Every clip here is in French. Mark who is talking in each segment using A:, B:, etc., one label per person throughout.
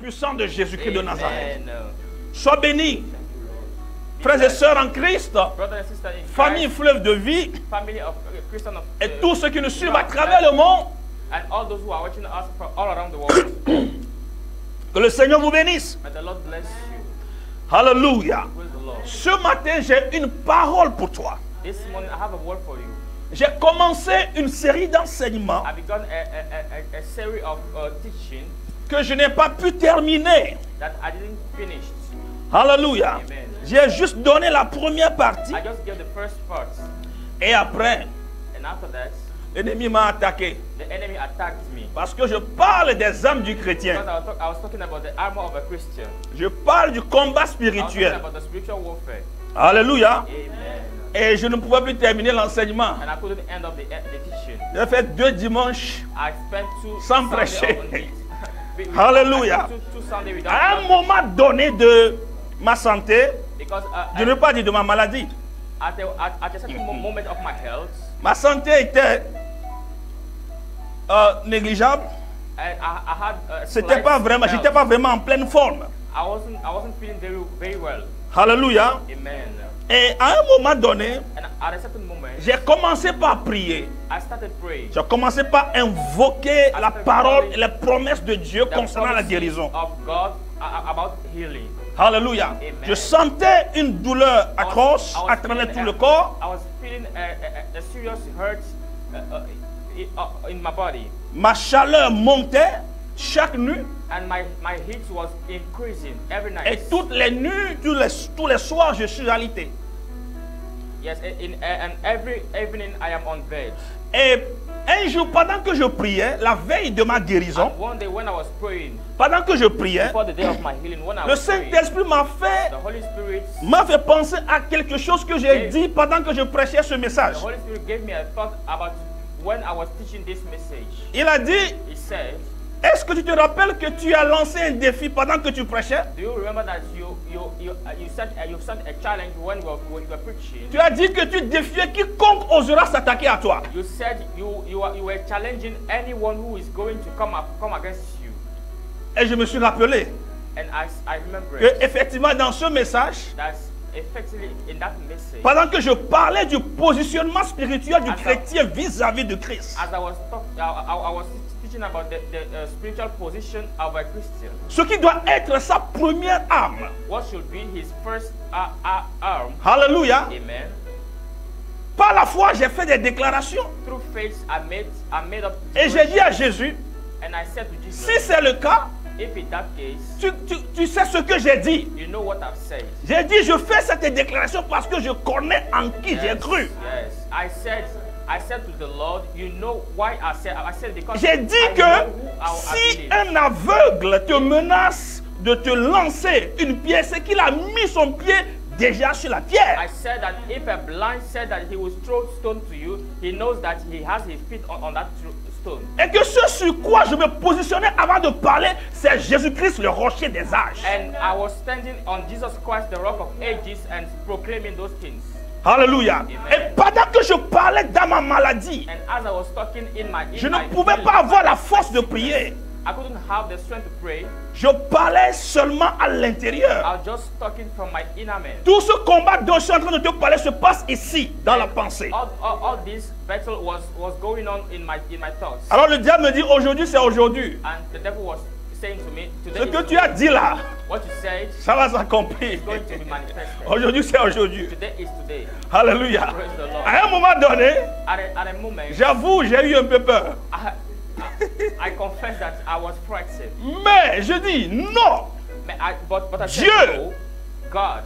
A: puissant de Jésus-Christ de Nazareth. Sois béni. Frères et sœurs en Christ, famille fleuve de vie, et tous ceux qui nous suivent à travers le monde, que le Seigneur vous bénisse. Alléluia. Ce matin, j'ai une parole pour toi. J'ai commencé une série d'enseignements que je n'ai pas pu terminer. Alléluia. J'ai juste donné la première partie. Et après, l'ennemi m'a attaqué. Parce que je parle des armes du chrétien. Je parle du combat spirituel. Alléluia. Et je ne pouvais plus terminer l'enseignement. J'ai fait 2 dimanches sans prêcher. Alléluia. À un moment donné de ma santé, je ne veux pas dire de ma maladie. Ma santé était négligeable. C'était pas vraiment, j'étais pas vraiment en pleine forme. Alléluia. Et à un moment donné, j'ai commencé par prier. J'ai commencé par invoquer la parole et les promesses de Dieu concernant la guérison. Alléluia. Je sentais une douleur atroce à travers tout le corps. Ma chaleur montait chaque nuit. Et toutes les nuits, tous les soirs, je suis alité. Et un jour, pendant que je priais, la veille de ma guérison, pendant que je priais, le Saint-Esprit m'a fait penser à quelque chose que j'ai dit pendant que je prêchais ce message. Il a dit, est-ce que tu te rappelles que tu as lancé un défi pendant que tu prêchais? Tu as dit que tu défiais quiconque osera s'attaquer à toi. Et je me suis rappelé que effectivement dans ce message, pendant que je parlais du positionnement spirituel du chrétien vis-à-vis de Christ, ce qui doit être sa première arme. Alléluia. Par la foi, j'ai fait des déclarations. Et j'ai dit à Jésus, si c'est le cas, tu sais ce que j'ai dit. J'ai dit, je fais cette déclaration parce que je connais en qui j'ai cru. J'ai dit que si un aveugle te menace de te lancer une pierre, c'est qu'il a mis son pied déjà sur la pierre. Et que ce sur quoi je me positionnais avant de parler, c'est Jésus-Christ, le rocher des âges. Alléluia. Et pendant que je parlais dans ma maladie, je ne pouvais pas avoir la force de prier. Je parlais seulement à l'intérieur. Tout ce combat dont je suis en train de te parler se passe ici, dans la pensée. Alors le diable me dit, aujourd'hui c'est aujourd'hui. Ce que tu as dit là, ça va s'accomplir. Aujourd'hui c'est aujourd'hui. Alléluia. À un moment donné, j'avoue, j'ai eu un peu peur. Mais je dis non. Dieu,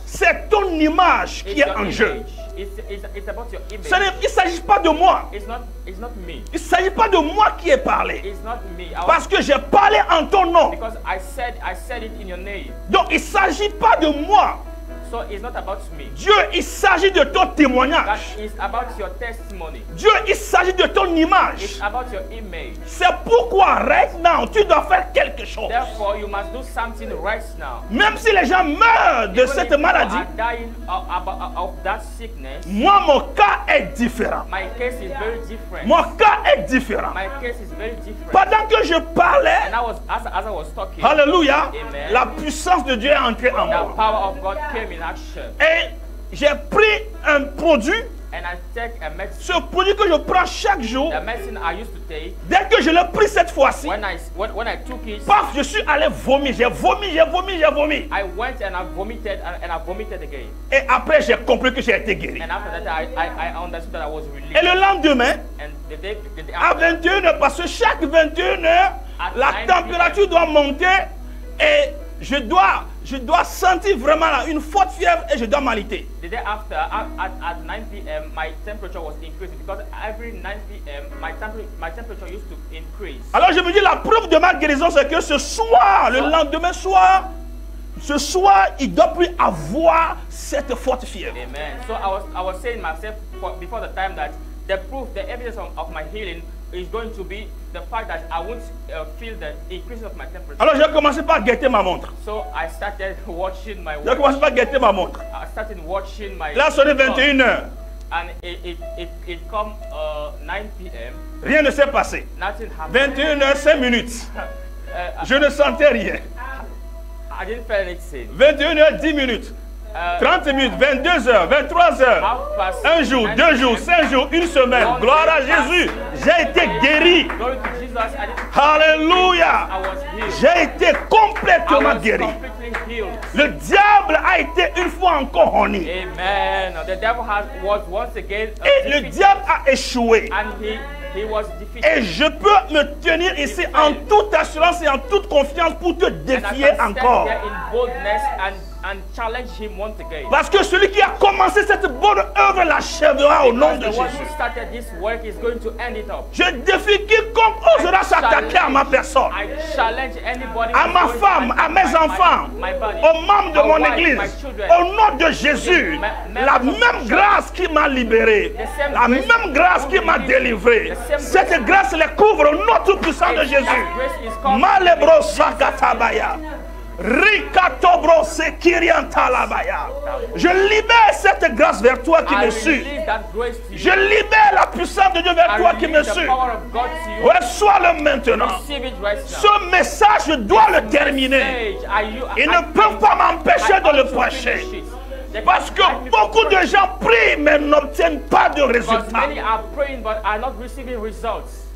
A: c'est ton image qui est en jeu. Il ne s'agit pas de moi. Il ne s'agit pas de moi qui ai parlé. Parce que j'ai parlé en ton nom. Donc il ne s'agit pas de moi.
B: So it's not about me.
A: Dieu, il s'agit de ton témoignage.
B: That is about your testimony.
A: Dieu, il s'agit de ton image.
B: It's about your image.
A: C'est pourquoi, right now, tu dois faire quelque chose.
B: Therefore, you must do something right now.
A: Même si les gens meurent de cette maladie,
B: dying of that sickness,
A: moi, mon cas est différent.
B: My case is very different.
A: Mon cas est différent.
B: My case is very different.
A: Pendant que je parlais,
B: and as I was talking,
A: Alléluia,
B: amen,
A: la puissance de Dieu est entrée en moi.
B: The power of God came in action.
A: Et j'ai pris un produit.
B: And I take a medicine.
A: Ce produit que je prends chaque jour,
B: the medicine I used to take,
A: dès que je l'ai pris cette fois-ci,
B: when I took it,
A: paf, je suis allé vomir. J'ai vomi.
B: I went and I vomited again.
A: Et après, j'ai compris que j'ai été guéri.
B: And after that, I understood that I was released.
A: Et le lendemain,
B: and the day
A: à 21h, parce que chaque 21h, la température doit monter et je dois sentir vraiment là, une forte fièvre et je dois m'aliter.
B: The day after, at 9 p.m., my temperature was increasing because every 9 p.m. my temperature used to increase.
A: Alors je me dis, la preuve de ma guérison, c'est que ce soir, le lendemain soir, ce soir, il ne doit plus avoir cette forte fièvre.
B: Amen. So I was saying myself before the time that the proof, the evidence of my healing is going to be the fact that I won't feel the increase of my temperature.
A: Alors j'ai commencé par guetter ma montre.
B: So I started watching my watch.
A: J'ai commencé par guetter ma montre.
B: I started watching my.
A: Là, sonné 21h.
B: And it come 9 p.m.
A: Rien ne s'est passé.
B: Nothing happened.
A: 21h, 5 minutes. Je ne sentais rien.
B: I didn't feel anything.
A: 21h, 10 minutes. 30 minutes, 22h, 23h, un jour, 2 jours, 5 jours, une semaine. Gloire à Jésus. J'ai été guéri. Alléluia. J'ai été complètement guéri. Le diable a été une fois encore honni.
B: Amen. The devil was once again
A: et le diable a échoué.
B: And he was defeated.
A: Et je peux me tenir ici en toute assurance et en toute confiance pour te défier encore.
B: And challenge him once again.
A: Parce que celui qui a commencé cette bonne œuvre l'achèvera au nom de Jésus. Je défie quiconque osera s'attaquer à ma personne, à ma femme, à mes enfants, aux membres de mon église. Au nom de Jésus, la même grâce qui m'a libéré, la même grâce qui m'a délivré, cette grâce les couvre au nom tout puissant de Jésus. Malebro Sakatabaya. Je libère cette grâce vers toi qui me suit. Je libère la puissance de Dieu vers toi qui me suit. Reçois-le maintenant. Ce message, je dois le terminer. Ils ne peuvent pas m'empêcher de le prêcher. Parce que beaucoup de gens prient mais n'obtiennent pas de résultats.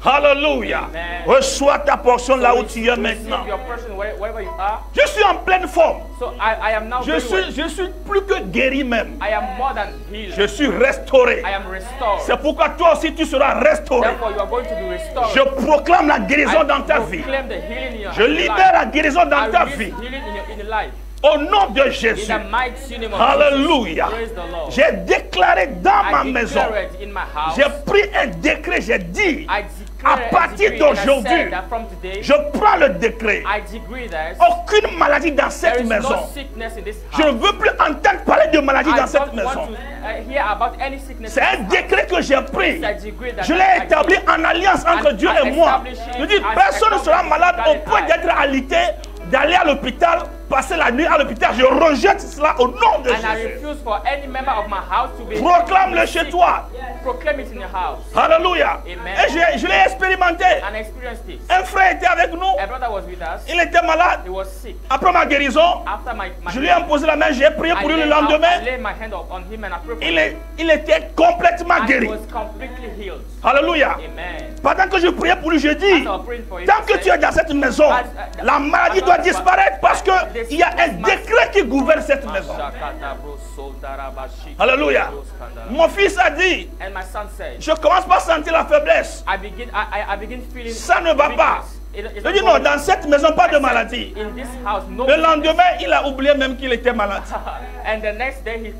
A: Alléluia. Reçois ta portion là où tu es maintenant. Je suis en pleine forme. Je suis plus que guéri même. Je suis restauré. C'est pourquoi toi aussi tu seras restauré. Je proclame la guérison dans ta vie. Je libère la guérison dans ta vie. Au nom de Jésus. Alléluia. J'ai déclaré dans ma maison. J'ai pris un décret. J'ai dit. À partir d'aujourd'hui, je prends le décret. Aucune maladie dans cette maison. Je ne veux plus entendre parler de maladie dans cette maison. C'est un décret que j'ai pris. Je l'ai établi en alliance entre Dieu et moi. Je dis, personne ne sera malade au point d'être alité, d'aller à l'hôpital, passer la nuit à l'hôpital. Je rejette cela au nom de Jésus. Proclame-le chez toi. Alléluia. Et je l'ai expérimenté. Un frère était avec nous. Il était malade. Après ma guérison, je lui ai imposé la main. J'ai prié pour lui le lendemain. Il était complètement guéri. Alléluia. Pendant que je priais pour lui, je dis, tant que tu es dans cette maison, la maladie doit disparaître parce qu'il y a un décret qui gouverne cette maison. Alléluia. Mon fils a dit, je commence par sentir la faiblesse. Ça ne va pas. Je dis non, dans cette maison, pas de maladie. Le lendemain, il a oublié même qu'il était malade.
B: And the next day, he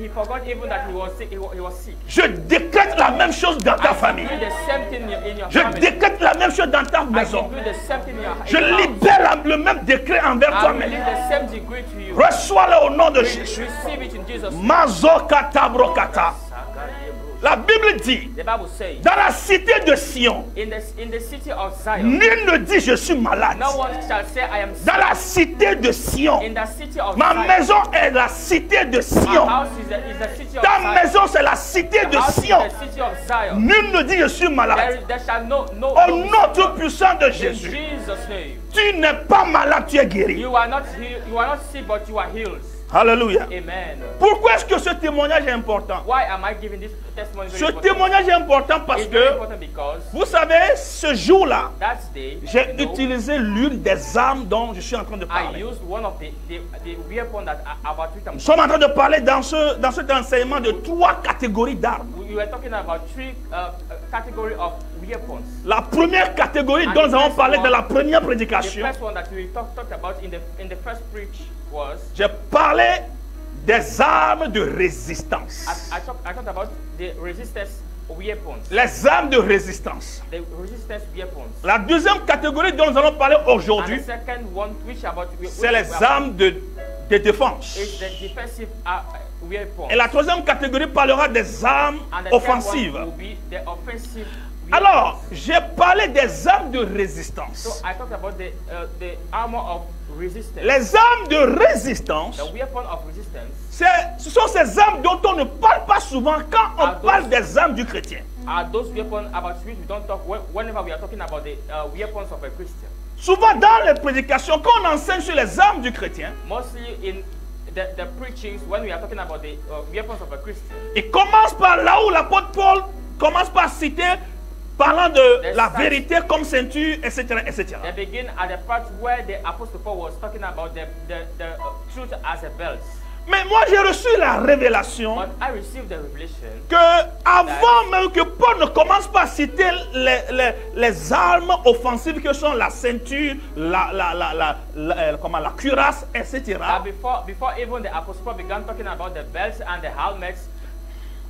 B: forgot even that he was sick.
A: Je décrète la même chose dans ta famille. Je décrète la même chose dans ta maison. Je libère le même décret envers toi-même. Reçois-le au nom de Jésus. Mazokata brokata. La Bible dit, dans la cité de Sion, nul ne dit je suis malade. Dans la cité de Sion, ma maison est la cité de Sion. Ta maison c'est la cité de Sion. Nul ne dit je suis malade. Au nom tout puissant de Jésus, tu n'es pas malade, tu es guéri. Alléluia.
B: Amen.
A: Pourquoi est-ce que ce témoignage est important?
B: Why am I giving this testimony?
A: Ce témoignage est important parce que, vous savez, ce jour-là, j'ai utilisé l'une des armes dont je suis en train de parler. Nous sommes en train de parler dans cet enseignement de 3 catégories d'armes. La première catégorie dont nous avons parlé dans la première prédication, j'ai parlé des armes de résistance.
B: I talked about the resistance weapons.
A: Les armes de résistance.
B: The resistance weapons.
A: La deuxième catégorie dont nous allons parler aujourd'hui, c'est les armes de défense. Et la troisième catégorie parlera des armes offensives. Alors, j'ai parlé des armes de résistance.
B: So I talked about the armor of resistance.
A: Les armes de résistance,
B: The weapon of resistance,
A: ce sont ces armes dont on ne parle pas souvent quand on parle des armes du chrétien.
B: are those weapons about which we don't talk whenever we are talking about the weapons of a Christian.
A: Souvent dans les prédications, quand on enseigne sur les armes du chrétien,
B: Mostly in the preachings, when we are talking about the weapons of a Christian,
A: il commence par là où l'apôtre Paul commence par citer, parlant de la vérité comme ceinture, etc., etc.
B: they begin at the part where the Apostle Paul was talking about the truth as a belt.
A: Mais moi j'ai reçu la révélation
B: But I received the revelation
A: que avant même que Paul ne commence par citer les armes offensives que sont la ceinture, la cuirasse, etc.
B: Before even the Apostle Paul began talking about the belts and the helmets,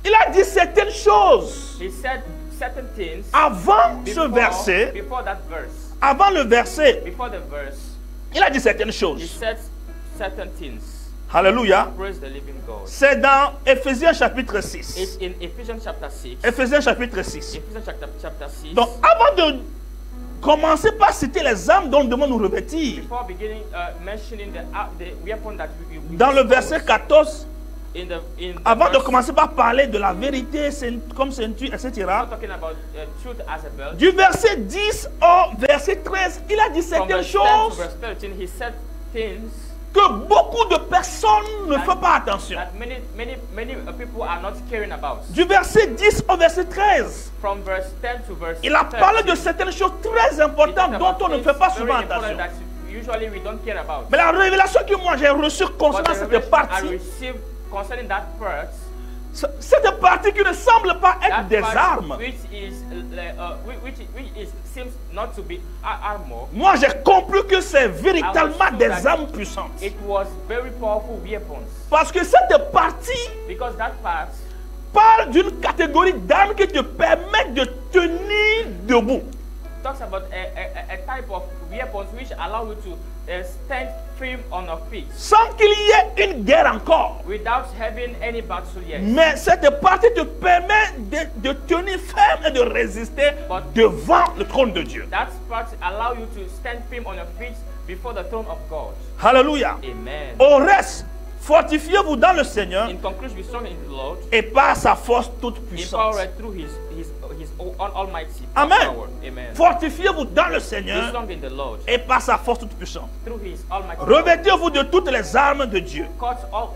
A: il a dit certaines choses.
B: he said certain things
A: Avant ce verset,
B: before that verse.
A: avant le verset,
B: Before the verse,
A: il a dit certaines
B: he
A: choses.
B: said certain things.
A: Alléluia.
B: Praise the living God.
A: C'est dans Éphésiens chapitre 6.
B: It's in Ephesians chapter 6.
A: Éphésiens chapitre 6.
B: Ephesians chapter 6.
A: Donc avant de commencer par citer les armes dont nous devons nous revêtir,
B: Before beginning mentioning the weapon that we
A: dans le verset 14,
B: in the
A: avant de
B: verse,
A: commencer par parler de la vérité comme ceinture, etc.,
B: not talking about truth as a belt.
A: du verset 10 au verset 13, il a dit
B: From
A: certaines
B: verse 10 to
A: choses
B: verse 13, he said things
A: que beaucoup de personnes ne font pas attention.
B: that many people are not caring about.
A: Du verset 10 au verset 13,
B: From verse 10 to verse
A: il a
B: 13,
A: parlé de certaines choses très
B: he talked
A: importantes dont
B: about
A: on ne
B: things
A: fait pas
B: very
A: souvent
B: important
A: attention.
B: that usually we don't care about.
A: Mais la révélation que moi j'ai reçue
B: But
A: concernant
B: the
A: cette
B: revelation I
A: partie,
B: received concerning that part,
A: cette partie qui ne semble pas être
B: that
A: des
B: part
A: armes,
B: which seems not to be armor,
A: moi j'ai compris que c'est véritablement des armes puissantes.
B: it was very powerful weapons.
A: Parce que cette partie
B: Because that part
A: parle d'une catégorie d'armes qui te permettent de tenir debout.
B: talks about a type of weapons which allow you to stand firm on your feet
A: Sans qu'il y ait une guerre encore.
B: without having any battle yet.
A: Mais cette partie te permet de tenir ferme et de résister devant le trône de Dieu.
B: That part allow you to stand firm on your feet before the throne of God.
A: Alléluia.
B: Amen.
A: Au reste, fortifiez-vous dans le Seigneur
B: In conclusion, be strong in the Lord,
A: et par sa force toute puissante.
B: empowered through His almighty
A: Amen.
B: power. Amen.
A: Fortifiez-vous dans le
B: Be
A: Seigneur
B: strong in the Lord,
A: et par sa force toute puissante.
B: through His almighty power.
A: Revêtez-vous de toutes les armes de Dieu
B: Cut all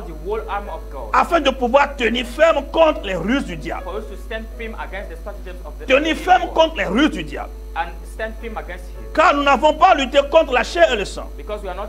B: the whole armor of God,
A: afin de pouvoir tenir ferme contre les ruses du diable.
B: for us to stand firm against the stratagems of the
A: Tenir
B: enemy
A: ferme contre les ruses du diable.
B: and stand firm against Him,
A: Car nous n'avons pas lutté contre la chair et le sang,
B: because we are not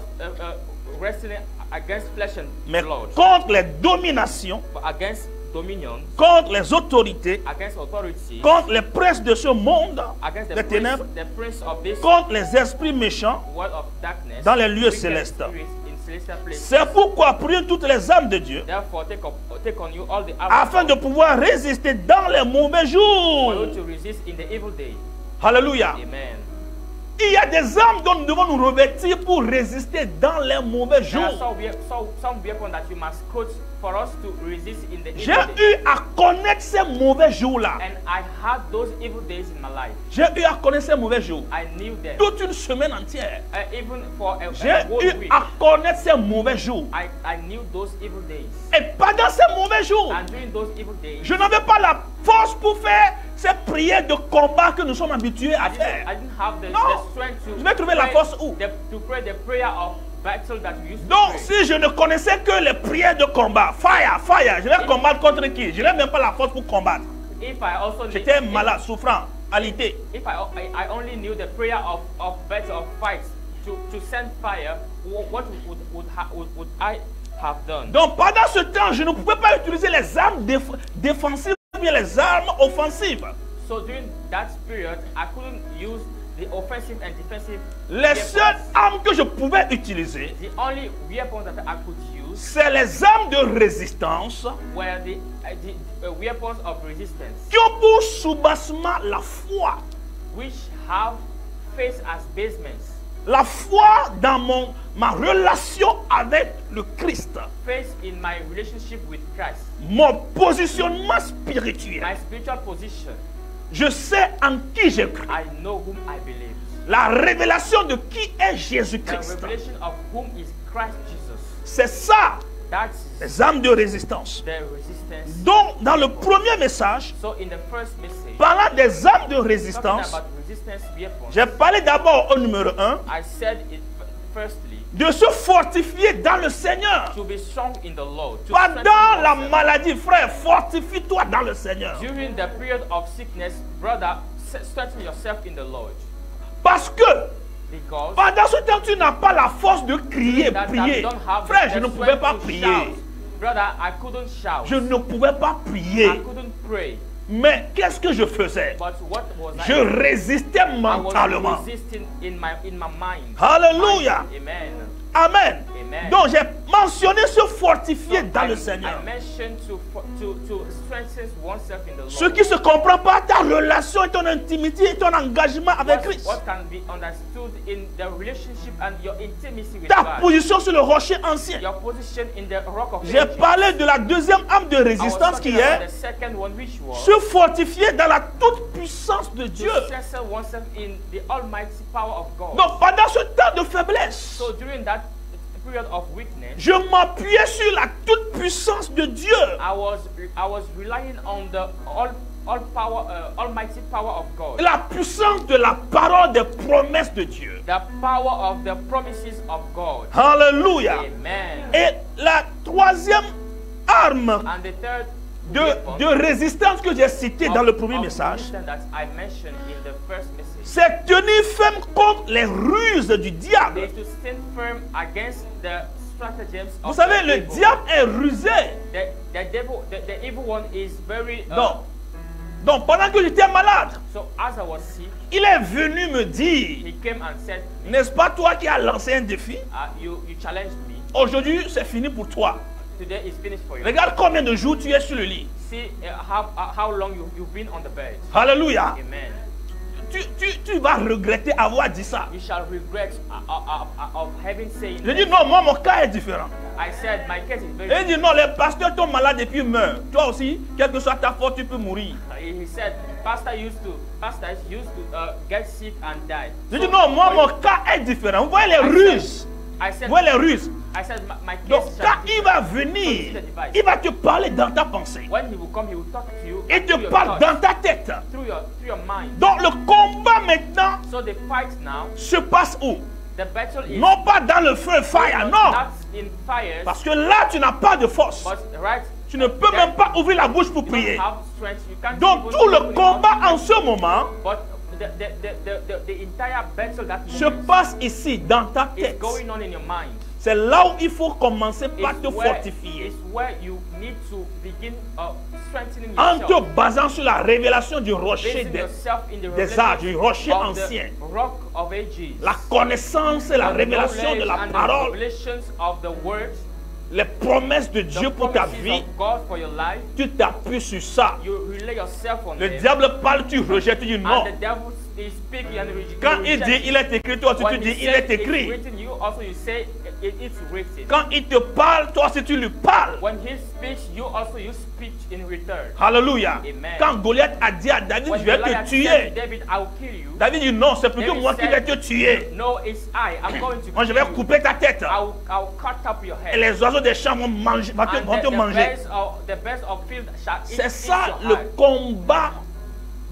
B: wrestling against flesh and
A: mais
B: blood,
A: contre les dominations,
B: but against dominions,
A: contre les autorités,
B: against authorities,
A: contre les princes de ce monde,
B: against
A: des ténèbres,
B: the prince of this
A: contre les esprits méchants
B: world of darkness,
A: dans les lieux
B: wicked
A: célestes.
B: spirits in celestial places.
A: C'est pourquoi priez toutes les âmes de Dieu
B: Therefore, take on you all the
A: afin de pouvoir résister dans les mauvais
B: for
A: jours.
B: you to resist in the evil day.
A: Alléluia.
B: Amen.
A: Il y a des armes dont nous devons nous revêtir pour résister dans les mauvais
B: There are
A: jours.
B: some weapons that you must quote for us to resist in the
A: J'ai
B: evil day.
A: eu à connaître ces mauvais jours-là.
B: And I had those evil days in my life.
A: J'ai eu à connaître ces mauvais jours.
B: I knew them.
A: Toute une semaine entière.
B: Even for a
A: J'ai
B: whole
A: eu
B: week.
A: à connaître ces mauvais jours.
B: I knew those evil days.
A: Et pendant ces mauvais jours,
B: And during those evil days,
A: je n'avais pas la force pour faire ces prières de combat que nous sommes habitués à
B: I
A: faire.
B: didn't have the
A: Non.
B: strength to
A: Je vais trouver la force où?
B: to pray the prayer of battle that we used to
A: Donc,
B: pray.
A: si je ne connaissais que les prières de combat, fire, fire, je vais combattre contre qui? Je n'ai même pas la force pour combattre.
B: If I also
A: J'étais malade, souffrant, alité.
B: if I only knew the prayer of battle of fight to send fire, what would I have done?
A: Donc, pendant ce temps, je ne pouvais pas utiliser les armes défensives ou bien les armes offensives.
B: So during that period, I couldn't use the offensive and defensive
A: Les
B: weapons.
A: seules armes que je pouvais utiliser,
B: The only weapons that I could use
A: c'est les armes de résistance
B: were the weapons of resistance,
A: qui ont pour soubassement la foi.
B: which have face as basements.
A: La foi dans ma relation avec le Christ.
B: Face in my relationship with Christ,
A: Mon positionnement spirituel.
B: my spiritual position.
A: Je sais en qui j'ai cru.
B: I know whom I believe.
A: La révélation de qui est
B: The
A: Jésus-Christ.
B: revelation of whom is Christ Jesus.
A: C'est ça,
B: That's
A: les armes de résistance.
B: the resistance.
A: Donc, dans le premier message,
B: So in the first message,
A: parlant des armes de
B: talking
A: résistance,
B: about resistance weapons,
A: j'ai parlé d'abord au numéro 1
B: I said it firstly
A: de se fortifier dans le Seigneur.
B: to be strong in the Lord. To
A: Pendant
B: strengthen
A: la
B: yourself.
A: maladie, frère, fortifie-toi dans le Seigneur.
B: During the period of sickness, brother, strengthen yourself in the Lord.
A: Parce que
B: Because
A: pendant ce temps, tu n'as pas la force de crier,
B: that
A: prier.
B: you don't have
A: Frère, je
B: the
A: ne pouvais
B: strength
A: pas
B: to
A: prier.
B: shout. Brother, I couldn't shout.
A: Je ne pouvais pas
B: I
A: prier.
B: couldn't pray.
A: Mais qu'est-ce que je faisais?
B: But what was
A: Je
B: I?
A: résistais
B: I
A: mentalement.
B: was resisting in my mind.
A: Alléluia.
B: Amen.
A: Amen.
B: Amen.
A: Donc j'ai mentionné se fortifier dans le Seigneur.
B: I mentioned to strengthen oneself in the Lord.
A: Ce qui se comprend par ta relation et ton intimité et ton engagement avec Christ.
B: What can be understood in the relationship and your intimacy with
A: Ta
B: God.
A: position sur le rocher ancien.
B: Your position in the rock of
A: J'ai
B: ages.
A: parlé de la deuxième arme de
B: I was
A: résistance qui
B: talking about
A: est
B: the second one, which was
A: se fortifier dans la toute puissance de Dieu.
B: to strengthen oneself in the almighty power of God.
A: Donc pendant ce temps de faiblesse,
B: So during that period of weakness,
A: je m'appuyais sur la toute puissance de Dieu.
B: I was relying on the almighty power of God.
A: La puissance de la parole des promesses de Dieu.
B: The power of the promises of God.
A: Alléluia.
B: Amen.
A: Et la troisième arme
B: And the third weapon
A: de résistance que j'ai citée dans le premier
B: of
A: message,
B: resistance that I mentioned in the first message
A: c'est tenir ferme contre les ruses du diable.
B: is to stand firm against the stratagems of
A: Vous savez,
B: the
A: le
B: devil.
A: diable est rusé.
B: The devil, the evil one is very.
A: Donc pendant que j'étais malade,
B: So as I was sick,
A: il est venu me dire,
B: he came and said,
A: n'est-ce pas toi qui as lancé un défi?
B: you challenged me.
A: Aujourd'hui, c'est fini pour toi.
B: Today is finished for you.
A: Regarde combien de jours tu es sur le lit.
B: See how long you've been on the bed.
A: Alléluia.
B: Amen.
A: Tu vas regretter avoir dit ça.
B: You shall regret of having said.
A: Je dis non, moi mon cas est différent.
B: I said my case is very.
A: Et il dit non, les pasteurs tombent malades et puis meurent. Toi aussi, quelle que soit ta faute, tu peux mourir.
B: He said pastors used to get sick and die.
A: Je dis non, moi mon cas est différent. Vous voyez les ruses.
B: I said,
A: Vous voyez les ruses.
B: I said my case.
A: Donc
B: shall
A: quand
B: be
A: il va
B: different.
A: venir,
B: Don't see the device.
A: il va te parler dans ta pensée.
B: When he will come, he will talk to you.
A: Il te
B: through your
A: parle
B: thoughts,
A: dans ta tête.
B: through your mind.
A: Donc le combat maintenant
B: So the fight now,
A: se passe où?
B: the battle is
A: Non pas dans le feu, fire, non.
B: not in fires,
A: Parce que là, tu n'as pas de force.
B: but right.
A: Tu ne peux même pas ouvrir la bouche pour
B: You
A: prier.
B: don't have strength. You can't
A: Donc
B: even
A: tout le
B: open your
A: combat
B: mouth.
A: en ce moment
B: But the entire battle that
A: se passe ici, dans ta
B: is
A: tête.
B: going on in your mind.
A: C'est là où il faut commencer par te fortifier.
B: It's where you need to begin strengthening
A: En
B: yourself.
A: te basant sur la révélation du rocher
B: Basing yourself in the
A: des âges, du rocher
B: of the
A: ancien.
B: rock of ages.
A: La connaissance et la
B: The
A: révélation de
B: knowledge
A: la
B: and the
A: parole,
B: revelations of the word,
A: les promesses de Dieu
B: the
A: pour ta
B: promises
A: vie,
B: of God for your life.
A: tu t'appuies sur ça.
B: You relay yourself on
A: Le
B: them.
A: diable parle, tu rejettes, tu dis non.
B: And the devil is speaking and you
A: Quand il
B: reject
A: dit
B: it.
A: il est écrit, toi aussi tu
B: When
A: dis
B: he
A: il
B: says
A: est écrit.
B: it's written, you also you say it's written.
A: Quand il te parle, toi aussi tu lui parles.
B: When he speaks, you also you speak in return.
A: Alléluia.
B: Amen.
A: Quand Goliath a dit à David,
B: When
A: je vais
B: Goliath
A: te
B: said
A: tuer.
B: to David, I will kill you.
A: David dit non, c'est plutôt
B: David
A: moi qui vais
B: said,
A: te tuer.
B: No, it's I. I'm going to
A: Moi je
B: kill
A: vais
B: you.
A: couper ta tête.
B: I'll cut up your
A: Et
B: head.
A: les oiseaux des champs vont manger, vont
B: And
A: te manger.
B: the best of field shall eat
A: C'est ça
B: your
A: le
B: heart.
A: combat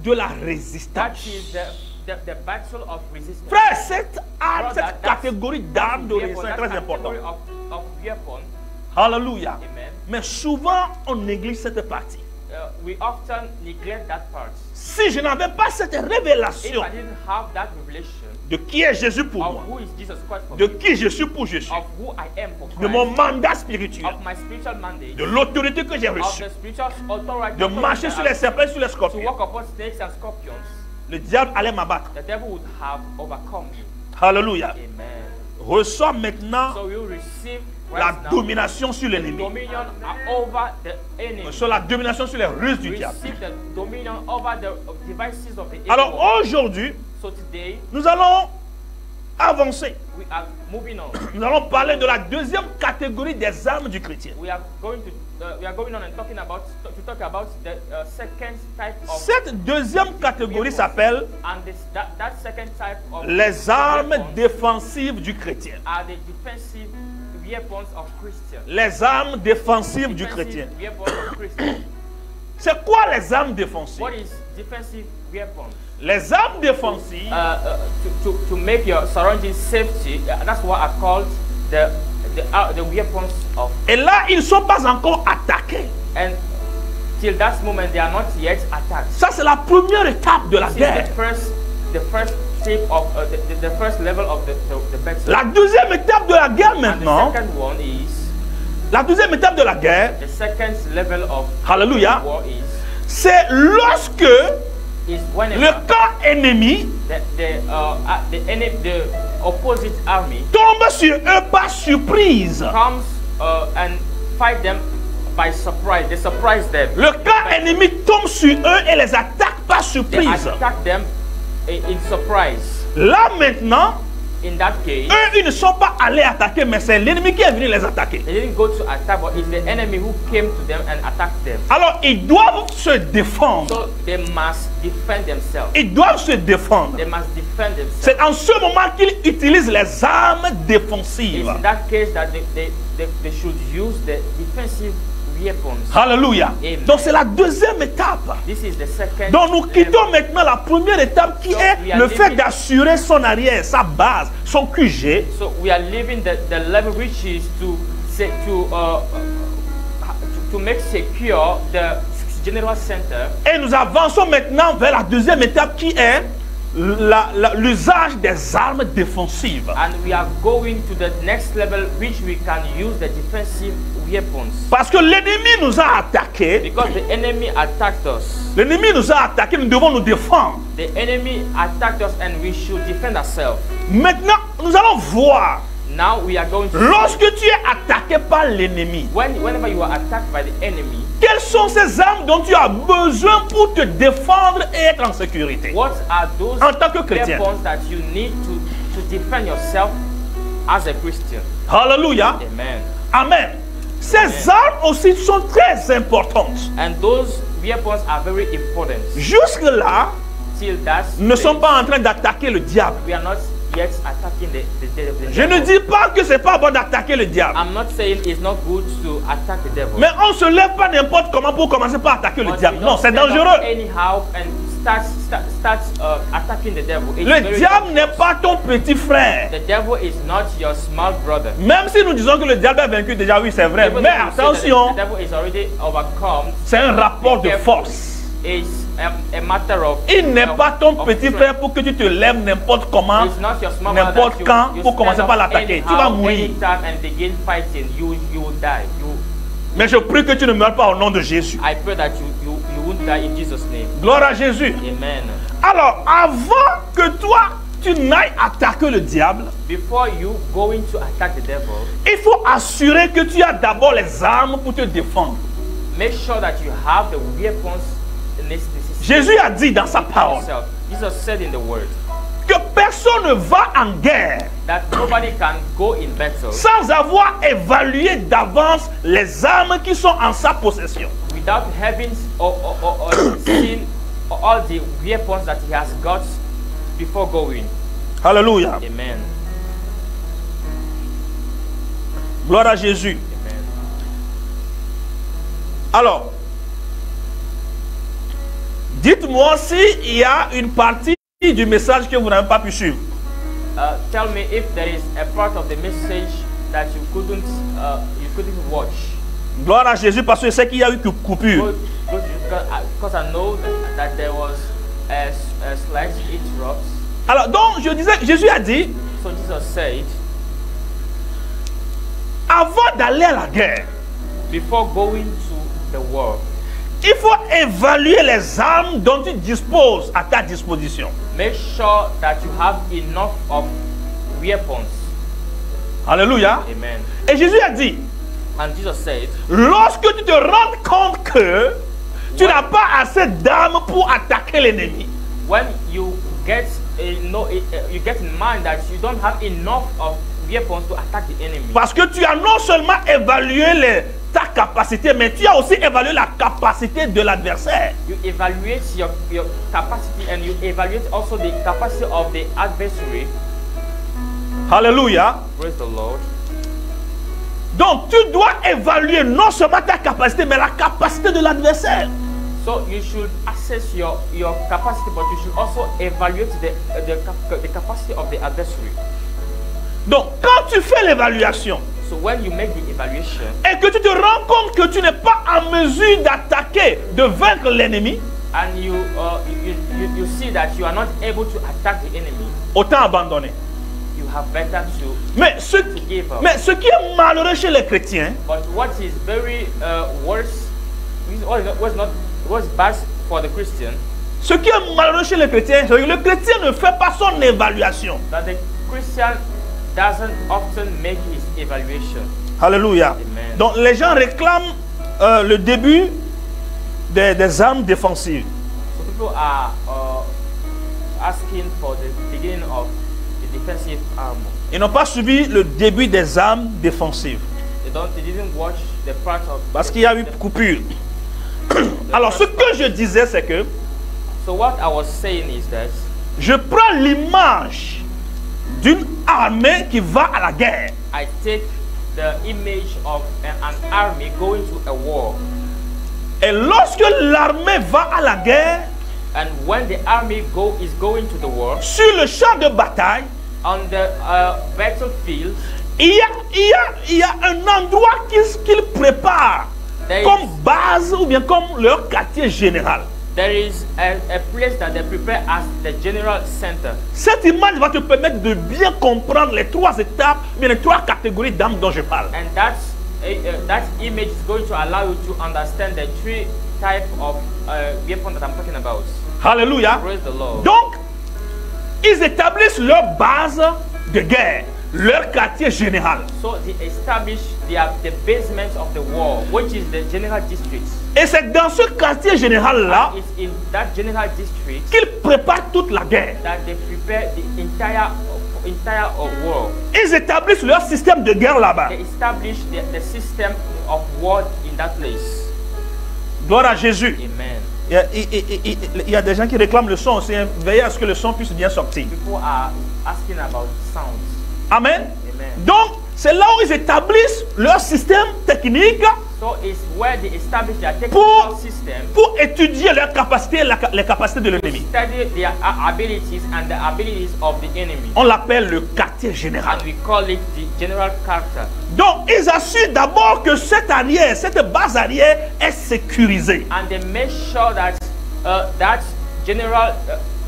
A: de la
B: That
A: résistance.
B: is the battle of resistance.
A: Frère, cette arme,
B: Brother,
A: cette catégorie d'armes de résistance est très importante.
B: Of weapon.
A: Alléluia.
B: Amen.
A: Mais souvent, on néglige cette partie.
B: We often neglect that part.
A: Si je n'avais pas cette
B: If
A: révélation
B: I didn't have that revelation
A: de qui est Jésus pour
B: of
A: moi,
B: who is Jesus Christ for
A: de
B: me,
A: qui je suis pour Jésus,
B: of who I am for
A: de mon
B: Christ,
A: mandat spirituel,
B: of my spiritual mandate,
A: de l'autorité que j'ai
B: of
A: reçue,
B: the spiritual authority,
A: de marcher sur les serpents et sur les
B: to
A: scorpions,
B: walk upon snakes and scorpions,
A: le diable allait m'abattre.
B: the devil would have overcome you.
A: Alléluia.
B: Amen.
A: Reçois maintenant
B: So you receive
A: la
B: right now
A: domination sur
B: the
A: l'ennemi.
B: dominion over the enemy.
A: Reçois la domination sur les ruses du diable.
B: Receive the dominion over the devices of the evil
A: Alors
B: one.
A: aujourd'hui,
B: So today
A: nous allons avancer.
B: we are moving on.
A: Nous allons parler de la deuxième catégorie des armes du chrétien.
B: We are going on and talk about the second type of
A: Cette deuxième catégorie s'appelle
B: and that second type of
A: les armes
B: weapons
A: défensives du chrétien.
B: are the defensive weapons of Christians.
A: Les armes défensives du
B: Defensive
A: chrétien.
B: weapons of Christians.
A: C'est quoi les armes défensives?
B: What is defensive weapons?
A: Les armes défensives
B: To make your surroundings safety. That's what I called the weapons of.
A: et là, ils ne sont pas encore attaqués.
B: And till that moment, they are not yet attacked.
A: Ça, c'est la première étape de la
B: This is
A: guerre.
B: the first step of the first level of the battle.
A: La deuxième étape de la guerre
B: And
A: maintenant,
B: the second one is
A: la deuxième étape de la guerre,
B: the second level of
A: Alléluia,
B: war
A: c'est lorsque
B: is whenever
A: le camp ennemi
B: the opposite army
A: tombe sur eux par surprise.
B: comes and fight them by surprise. They surprise them.
A: Le camp ennemi tombe sur eux et les attaque par
B: They
A: surprise.
B: attack them in surprise.
A: Là maintenant,
B: In that case,
A: eux, ils ne sont pas allés attaquer, mais c'est l'ennemi qui est venu les attaquer.
B: they didn't go to attack, but it's the enemy who came to them and attacked them.
A: Alors, ils doivent se défendre.
B: So they must defend themselves.
A: Ils doivent se défendre.
B: They must defend themselves.
A: C'est en ce moment qu'ils utilisent les armes
B: It's
A: défensives.
B: in that case that they should use the defensive weapons.
A: Alléluia.
B: Amen.
A: Donc, c'est la deuxième étape.
B: This is the second.
A: Donc, nous quittons
B: level.
A: maintenant la première étape qui
B: So,
A: est
B: we are
A: le fait
B: living-
A: d'assurer son arrière, sa base, son QG.
B: So we are leaving the level which is to make secure the general center.
A: Et nous avançons maintenant vers la deuxième étape qui est l'usage des armes défensives.
B: And we are going to the next level which we can use the defensive weapons.
A: Parce que l'ennemi nous a attaqués.
B: Because the enemy attacked us.
A: L'ennemi nous a attaqués, nous devons nous défendre.
B: The enemy attacked us and we should defend ourselves.
A: Maintenant, nous allons voir.
B: Now we are going to
A: Lorsque tu es attaqué par l'ennemi,
B: whenever you are attacked by the enemy,
A: quelles sont ces armes dont tu as besoin pour te défendre et être en sécurité?
B: what are those
A: En tant que chrétien.
B: weapons that you need to defend yourself as a Christian?
A: Alléluia.
B: Amen.
A: Amen. Ces armes aussi sont très importantes.
B: And those weapons are very important.
A: Jusque-là,
B: Till that
A: nous ne sommes
B: stage,
A: pas en train d'attaquer le diable.
B: we are not yet attacking the
A: Je ne
B: devil.
A: dis pas que c'est pas bon d'attaquer le diable.
B: I'm not saying it's not good to attack the devil.
A: Mais on ne se lève pas n'importe comment pour commencer par attaquer le
B: But
A: diable.
B: we
A: Non,
B: don't
A: c'est
B: stand up
A: dangereux.
B: anyhow and start attacking the devil. It's
A: Le
B: very
A: diable
B: dangerous.
A: n'est pas ton petit frère.
B: The devil is not your small brother.
A: Même si nous disons que le diable est vaincu, déjà oui, c'est vrai.
B: Even
A: Mais
B: though you say that
A: attention,
B: the devil is already overcome.
A: c'est un rapport de
B: Be careful.
A: force.
B: It's a matter of.
A: Il n'est pas ton petit frère pour que tu te lèves n'importe comment, n'importe quand pour commencer par l'attaquer. Tu vas mourir. Mais je prie que tu ne meurs pas au nom de Jésus.
B: I pray that you won't die in Jesus' name.
A: Gloire à Jésus.
B: Amen.
A: Alors, avant que toi tu n'ailles attaquer le diable,
B: before you going to attack the devil,
A: il faut assurer que tu as d'abord les armes pour te défendre.
B: Make sure that you have the weapons necessary.
A: Jésus a dit dans sa parole,
B: Jesus said in the word,
A: que personne ne va en guerre
B: that nobody can go in battle
A: sans avoir évalué d'avance les armes qui sont en sa possession.
B: Without having seen all the weapons that he has got before going.
A: Alléluia.
B: Amen.
A: Gloire à Jésus.
B: Amen.
A: Alors, dites-moi s'il y a une partie du message que vous n'avez pas pu suivre.
B: Tell me if there is a part of the message that you couldn't watch.
A: Gloire à Jésus, parce que je sais qu'il y a eu une coupure.
B: Because I know that there was a slight interrupts.
A: Alors, donc, je disais, Jésus a dit,
B: so Jesus said,
A: avant d'aller à la guerre,
B: before going to the war,
A: il faut évaluer les armes dont tu disposes à ta disposition.
B: Make sure that you have enough of weapons.
A: Alléluia.
B: Amen.
A: Et Jésus a dit,
B: and Jesus said,
A: lorsque tu te rends compte que tu n'as pas assez d'armes pour attaquer l'ennemi,
B: when you get you get in mind that you don't have enough of weapons to attack the enemy.
A: Parce que tu as non seulement évalué ta capacité, mais tu as aussi évalué la capacité de l'adversaire.
B: You evaluate your capacity and you evaluate also the capacity of the adversary.
A: Alléluia.
B: Praise the Lord.
A: Donc tu dois évaluer non seulement ta capacité, mais la capacité de l'adversaire.
B: So you should assess your capacity, but you should also evaluate the capacity of the adversary.
A: Donc quand tu fais l'évaluation,
B: so when you make the evaluation,
A: et que tu te rends compte que tu n'es pas en mesure d'attaquer, de vaincre l'ennemi,
B: and you see that you are not able to attack the enemy,
A: autant abandonner.
B: You have better to
A: give up. Mais ce qui est malheureux chez les chrétiens,
B: but what is very worse, what's bad for the Christian,
A: ce qui est malheureux chez les chrétiens, c'est que le chrétien ne fait pas son évaluation.
B: That the Christian doesn't often make his evaluation.
A: Alléluia.
B: Amen.
A: Donc les gens réclament le début des armes défensives.
B: So people are asking for the beginning of the defensive armor.
A: Ils n'ont pas suivi le début des armes défensives.
B: They didn't watch the part of.
A: Parce qu'il y a eu coupure. Alors ce que je disais, c'est que
B: so what I was saying is that
A: je prends l'image d'une armée qui va à la guerre.
B: I take the image of an army going to a war.
A: Et lorsque l'armée va à la guerre,
B: and when the army is going to the war,
A: sur le champ de bataille,
B: on the battlefield,
A: il y a un endroit qu'ils préparent comme base ou bien comme leur quartier général.
B: There is a place that they prepare as the general center.
A: Cette image va te permettre de bien comprendre les trois étapes, bien les trois catégories d'armes dont je parle.
B: And that image is going to allow you to understand the three types of weapons that I'm talking about.
A: Hallelujah.
B: Praise the Lord.
A: Donc, ils établissent leur base de guerre, leur quartier général.
B: So they establish the basement of the war, which is the general district.
A: Et c'est dans ce quartier général-là qu'ils préparent toute la guerre.
B: That they prepare the entire war.
A: Ils établissent leur système de guerre là-bas.
B: They establish the system of war in that place.
A: Gloire à Jésus.
B: Amen.
A: Il y a des gens qui réclament le son aussi. Veillez à ce que le son puisse bien sortir.
B: People are asking about sounds.
A: Amen.
B: Amen.
A: Donc, c'est là où ils établissent leur système technique.
B: So it's where they establish their technical system
A: pour étudier leurs capacités, les capacités de l'ennemi.
B: Study their abilities and the abilities of the enemy.
A: On l'appelle le quartier général.
B: And we call it the general character.
A: Donc, ils assurent d'abord que cette base arrière est sécurisée.
B: And they make sure that that general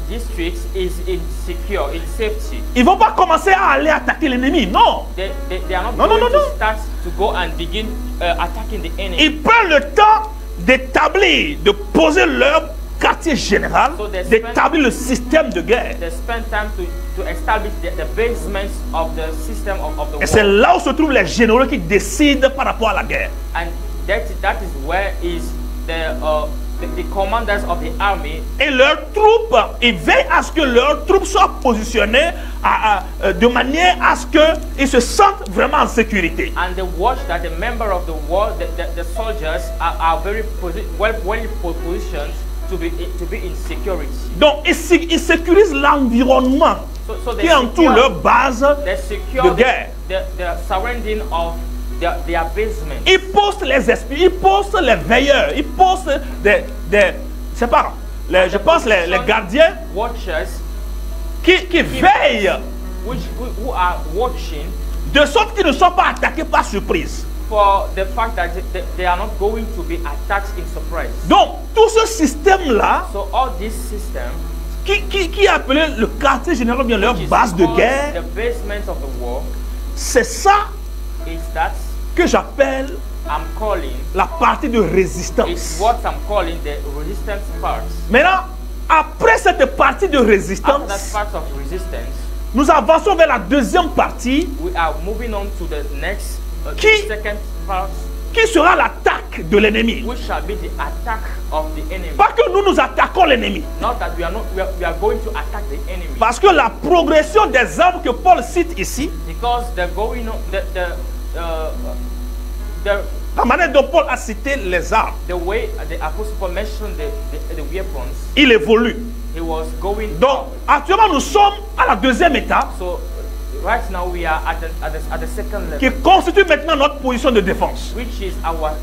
B: district is insecure, in safety.
A: Ils vont pas commencer à aller attaquer l'ennemi, non.
B: They are not going to start to go and begin attacking the enemy.
A: Ils prennent le temps d'établir, de poser leur quartier général, d'établir le système de guerre.
B: They spend time to establish the basements of the system of the war.
A: Et c'est là où se trouvent les généraux qui décident par rapport à la guerre.
B: And that is where is the commanders of the army.
A: Et leurs troupes, ils veillent à ce que leurs troupes soient positionnées de manière à ce qu'ils se sentent vraiment en sécurité.
B: And they watch that the member of the war, the soldiers are very well positioned to be in security.
A: Donc ils sécurisent l'environnement qui entoure leur base de guerre.
B: The surrounding of their basement.
A: Ils postent les espions, ils postent les veilleurs, ils postent je pense les gardiens qui veillent,
B: who are watching,
A: de sorte qu'ils ne soient pas attaqués par surprise.
B: For the fact that they are not going to be attacked in surprise.
A: Donc tout ce système là,
B: so all this system,
A: qui est appelé le quartier général, bien leur base de guerre,
B: the basement of the war,
A: c'est ça que j'appelle la partie de résistance.
B: It's what I'm calling the resistance part.
A: Maintenant, après cette partie de résistance, nous avançons vers la deuxième partie.
B: We are moving on to the next second part.
A: Qui sera l'attaque de l'ennemi?
B: Which shall be the attack of the enemy.
A: Pas que nous attaquons l'ennemi.
B: Not that we are going to attack the enemy.
A: Parce que la progression des armes que Paul cite ici,
B: because they're going on
A: la manière dont Paul a cité les armes,
B: the way the Apostle Paul mentioned the weapons,
A: il évolue.
B: He was going.
A: Donc actuellement nous sommes à la deuxième étape.
B: So right now we are at the second level.
A: Qui constitue maintenant notre position de défense.
B: Which is our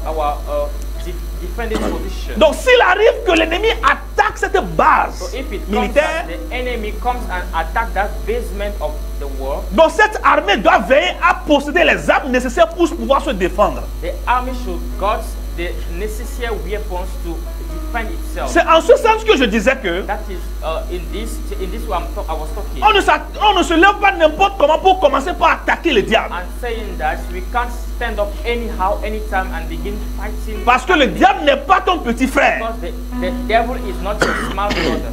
B: defending position.
A: Donc s'il arrive que l'ennemi attaque cette base militaire,
B: the enemy comes and attack that basement of the war.
A: Donc cette armée doit veiller à posséder les armes nécessaires pour pouvoir se défendre.
B: The army should got the necessary weapons to defend itself.
A: C'est en ce sens que je disais que
B: that is in this way I was talking.
A: On ne se lève pas n'importe comment pour commencer par attaquer le diable.
B: I'm saying that we can't stand up anyhow, anytime and begin fighting.
A: Parce que le diable n'est pas ton petit frère.
B: Because the devil is not your small brother.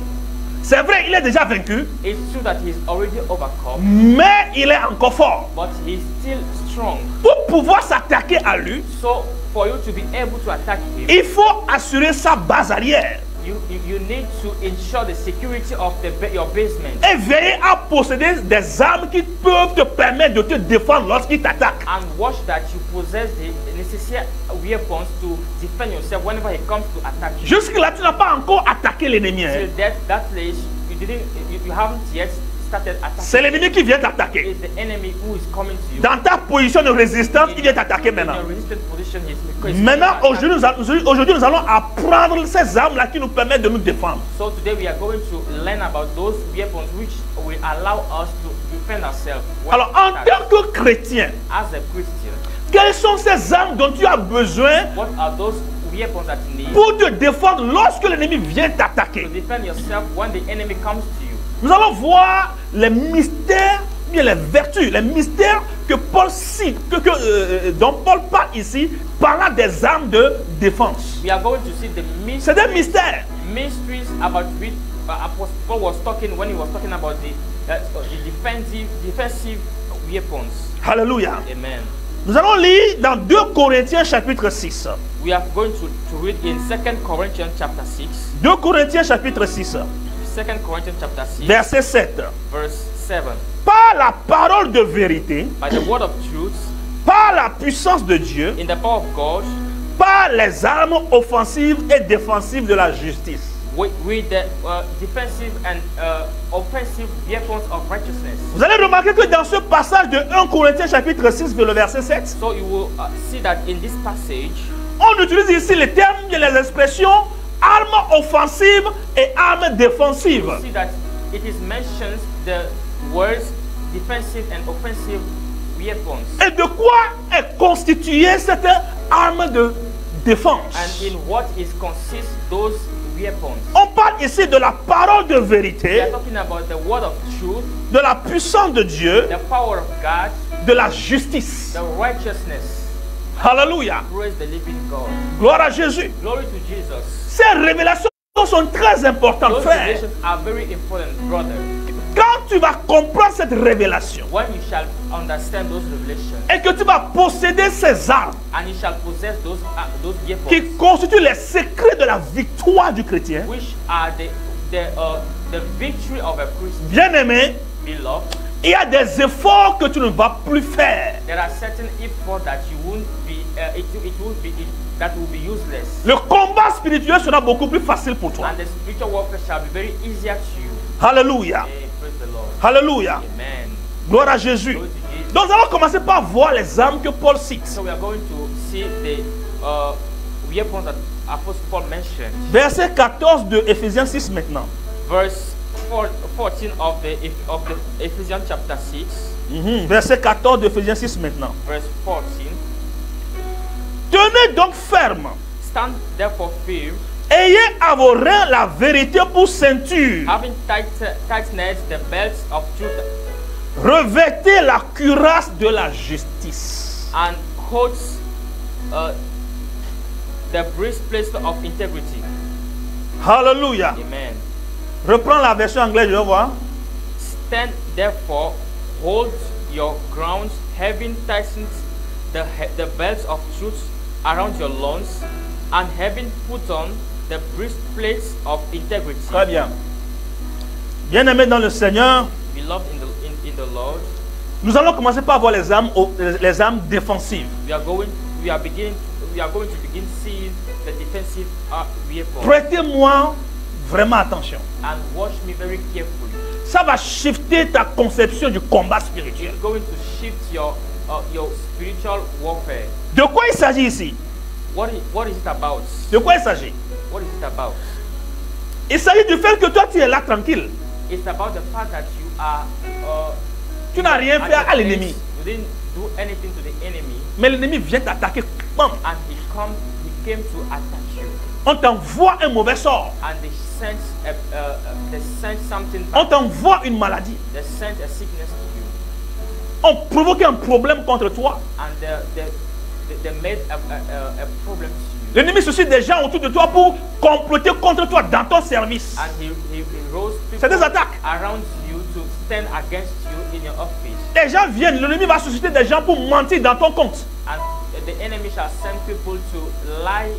A: C'est vrai, il est déjà vaincu.
B: It's true that he's already overcome.
A: Mais il est encore fort.
B: But he's still strong.
A: Pour pouvoir s'attaquer à lui,
B: so for you to be able to attack him,
A: il faut assurer sa base arrière.
B: You need to ensure the security of your basement.
A: Et veiller à posséder des armes qui peuvent te permettre de te défendre lorsqu'il t'attaque.
B: And watch that you possess the necessary weapons to defend yourself whenever he comes to attack you.
A: Jusque-là, tu n'as pas encore attaqué l'ennemi.
B: Till that place, you haven't yet started attacking.
A: C'est l'ennemi qui vient t'attaquer.
B: It's the enemy who is coming to you.
A: Dans ta position de résistance, il vient t'attaquer maintenant. Maintenant, aujourd'hui, nous allons apprendre ces armes-là qui nous permettent de nous défendre.
B: So today we are going to learn about those weapons which will allow us to defend ourselves.
A: Alors, en tant que chrétien,
B: as a Christian,
A: quelles sont ces armes dont tu as besoin
B: what are those weapons that you need
A: pour te défendre lorsque l'ennemi vient t'attaquer?
B: To defend yourself when the enemy comes to you.
A: Nous allons voir les mystères, bien les vertus, les mystères que Paul cite, dont Paul parle ici, parlant des armes de défense.
B: We are going to see the mysteries.
A: C'est des mystères.
B: Mysteries about which Apostle Paul was talking when he was talking about the defensive weapons.
A: Hallelujah.
B: Amen.
A: Nous allons lire dans 2 Corinthiens chapitre 6.
B: We are going to read in 2 Corinthians chapter 6.
A: 2 Corinthiens chapitre 6.
B: 2 Corinthians chapter 6.
A: Verset 7.
B: Verse 7.
A: Par la parole de vérité,
B: by the word of truth,
A: par la puissance de Dieu,
B: in the power of God,
A: par les armes offensives et défensives de la justice.
B: With the defensive and offensive weapons of righteousness.
A: Vous allez remarquer que dans ce passage de 1 Corinthiens chapitre 6, le verset 7,
B: so you will see that in this passage,
A: on utilise ici les termes et les expressions armes offensives et armes défensives.
B: You see that it is mentions the words defensive and offensive weapons.
A: Et de quoi est constituée cette arme de défense?
B: And in what is consist those
A: On parle ici de la parole de vérité,
B: We are talking about the word of truth,
A: de la puissance de Dieu,
B: the power of God,
A: de la justice.
B: the righteousness.
A: Alléluia.
B: Praise the living God.
A: Gloire à Jésus.
B: Glory to Jesus.
A: Ces révélations sont très importantes,
B: Those
A: frère.
B: revelations are very important, brother.
A: Quand tu vas comprendre cette révélation
B: When you shall understand those revelations,
A: et que tu vas posséder ces armes
B: and you shall possess those gifts,
A: qui constituent les secrets de la victoire du chrétien,
B: which are the victory of a Christian,
A: bien-aimé,
B: beloved,
A: il y a des efforts que tu ne vas plus faire.
B: there are certain efforts that you won't be, that will be useless.
A: Le combat spirituel sera beaucoup plus facile pour toi.
B: And the spiritual warfare shall be very easier to you.
A: Alléluia.
B: Hey, praise the Lord.
A: Alléluia.
B: Amen.
A: Gloire à Jésus.
B: Glory to Jesus.
A: Donc nous allons commencer par voir les armes que Paul cite.
B: So we are going to see the weapons that Apostle Paul mentioned.
A: Verset 14 de Éphésiens 6 maintenant.
B: Verse 14 of the Ephesians chapter 6.
A: Verset 14 de Éphésiens 6 maintenant.
B: Verse 14.
A: Tenez donc ferme.
B: Stand therefore firm,
A: Ayez à vos reins la vérité pour ceinture.
B: having tightened the belts of truth,
A: Revêtez la cuirasse de la justice.
B: and holds the breastplate of integrity.
A: Alléluia.
B: Amen.
A: Reprends la version anglaise, je vais voir.
B: Stand therefore, hold your grounds, having tightened the belts of truth around your loins, and having put on the breastplate of integrity.
A: Très bien. Bien-aimés dans le Seigneur,
B: Beloved in the Lord,
A: nous allons commencer par voir les armes défensives.
B: we are going to begin seeing the defensive weapons.
A: Prêtez-moi vraiment attention.
B: And watch me very carefully.
A: Ça va shifter ta conception du combat spirituel.
B: It's going to shift your spiritual warfare.
A: De quoi il s'agit ici?
B: What is it about?
A: De quoi il s'agit?
B: What is it about?
A: Il s'agit du fait que toi tu es là tranquille.
B: It's about the fact that you are.
A: Tu n'as rien fait à l'ennemi.
B: You didn't do anything to the enemy,
A: Mais l'ennemi vient t'attaquer. Bam.
B: and he came to attack you.
A: On t'envoie un mauvais sort.
B: And they sent something
A: On
B: back.
A: t'envoie une maladie.
B: They sent a sickness to you,
A: On provoque un problème contre toi.
B: and they made a problem to you.
A: L'ennemi suscite des gens autour de toi pour comploter contre toi dans ton service.
B: And he rose
A: C'est
B: people
A: des attaques.
B: around you to stand against you in your office.
A: Les gens viennent, l'ennemi va susciter des gens pour mentir dans ton compte.
B: And the enemy shall send people to lie,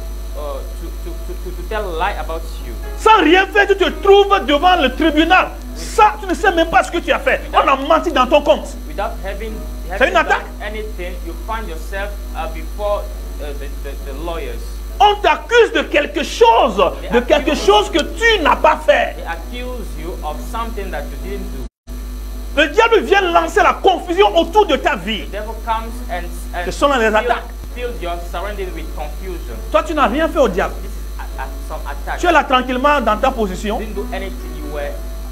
B: to tell lie about you.
A: Sans rien faire, tu te trouves devant le tribunal. Ça, tu ne sais même pas ce que tu as fait. On a menti dans ton compte.
B: Without having
A: C'est une
B: done
A: attaque.
B: anything, you find yourself before the lawyers.
A: On t'accuse de quelque chose que tu n'as pas fait.
B: They accuse you of something that you didn't do.
A: Le diable vient lancer la confusion autour de ta vie.
B: The devil comes and
A: Ce sont les attaques.
B: fills your surrounding with confusion.
A: Toi, tu n'as rien fait au diable.
B: This is some attack.
A: Tu es là tranquillement dans ta position
B: You didn't do anything. You were,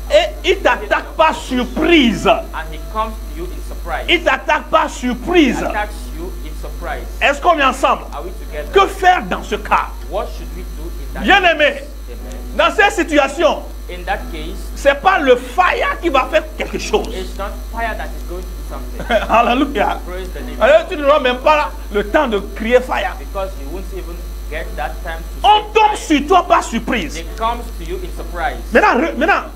A: et il t'attaque par surprise.
B: and he comes to you in surprise.
A: Il t'attaque par surprise.
B: Attacks you in surprise.
A: Est-ce qu'on est ensemble?
B: Are we together?
A: Que faire dans ce cas?
B: What should we do in that
A: Bien-aimé,
B: case? Amen.
A: dans cette situation,
B: In that case,
A: c'est pas le fire qui va faire quelque chose.
B: it's not fire that is going to do something.
A: Alléluia.
B: Praise the name.
A: Alors, tu n'auras même pas le temps de crier fire.
B: Because you won't even get that time to
A: On
B: say
A: tombe
B: fire.
A: sur toi par surprise.
B: It comes to you in surprise.
A: Maintenant,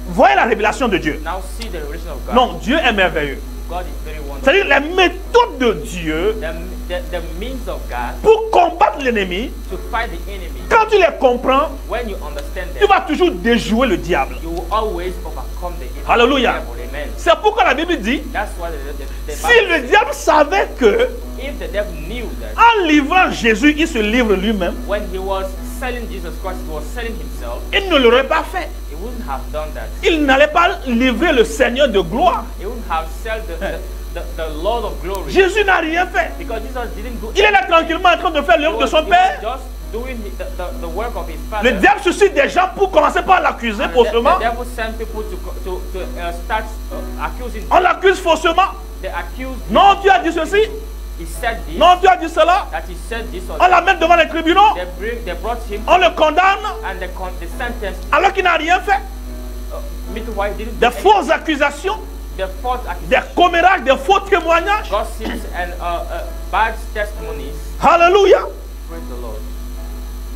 A: voyez la révélation de Dieu.
B: Now see the revelation of God.
A: Non, Dieu est merveilleux.
B: God is very wonderful.
A: C'est-à-dire les méthodes de Dieu
B: The means of God
A: pour combattre l'ennemi.
B: to fight the enemy.
A: Quand tu les comprends,
B: When you understand
A: tu
B: them,
A: vas toujours déjouer le diable.
B: you will always overcome the enemy.
A: Hallelujah.
B: Amen.
A: C'est pourquoi la Bible dit,
B: That's why the
A: si
B: Bible
A: le diable savait que
B: if the devil knew that
A: en livrant Jésus, il se livre lui-même,
B: when he was selling Jesus Christ, he was selling himself,
A: il ne l'aurait pas fait.
B: he wouldn't have done that.
A: Il n'allait pas livrer le Seigneur de gloire.
B: He wouldn't have sold the Lord of glory.
A: Jésus n'a rien fait.
B: Because Jesus didn't do
A: Il est là tranquillement en train de faire l'œuvre de son Père.
B: just doing the work of his
A: Le
B: father.
A: diable suscite des gens pour commencer par l'accuser
B: And
A: faussement.
B: the devil sent people to start accusing.
A: On l'accuse faussement.
B: They accuse.
A: Non, tu as dit ceci.
B: he said this,
A: non, tu as dit cela.
B: that he said this,
A: On l'amène devant les tribunaux.
B: they brought him,
A: On le condamne
B: and they sentenced.
A: alors qu'il n'a rien fait.
B: Meanwhile, he didn't
A: Des
B: do
A: fausses accusations,
B: the false
A: des
B: accusations,
A: commérages, des faux témoignages.
B: gossips, and bad testimonies.
A: Alléluia.
B: Praise the Lord.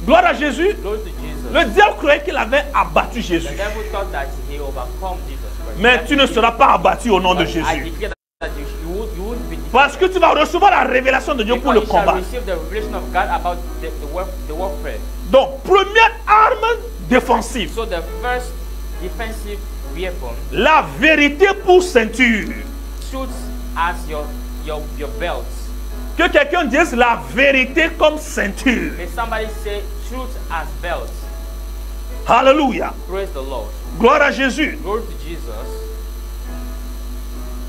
A: Gloire à Jésus.
B: Glory to Jesus.
A: Le diable croyait qu'il avait abattu Jésus.
B: The devil thought that he overcome Jesus Christ.
A: Mais tu ne seras pas abattu au nom de
B: I
A: Jésus.
B: declare that you would be defeated.
A: Parce que tu vas recevoir la révélation de Dieu pour
B: Because
A: le
B: you shall
A: combat.
B: receive the revelation of God about the warfare.
A: Donc, première arme défensive.
B: So the first defensive weapon,
A: La vérité pour ceinture.
B: truth as your belt.
A: Que quelqu'un dise la vérité comme ceinture.
B: May somebody say truth as belt.
A: Alléluia.
B: Praise the Lord.
A: Gloire à Jésus.
B: Glory to Jesus.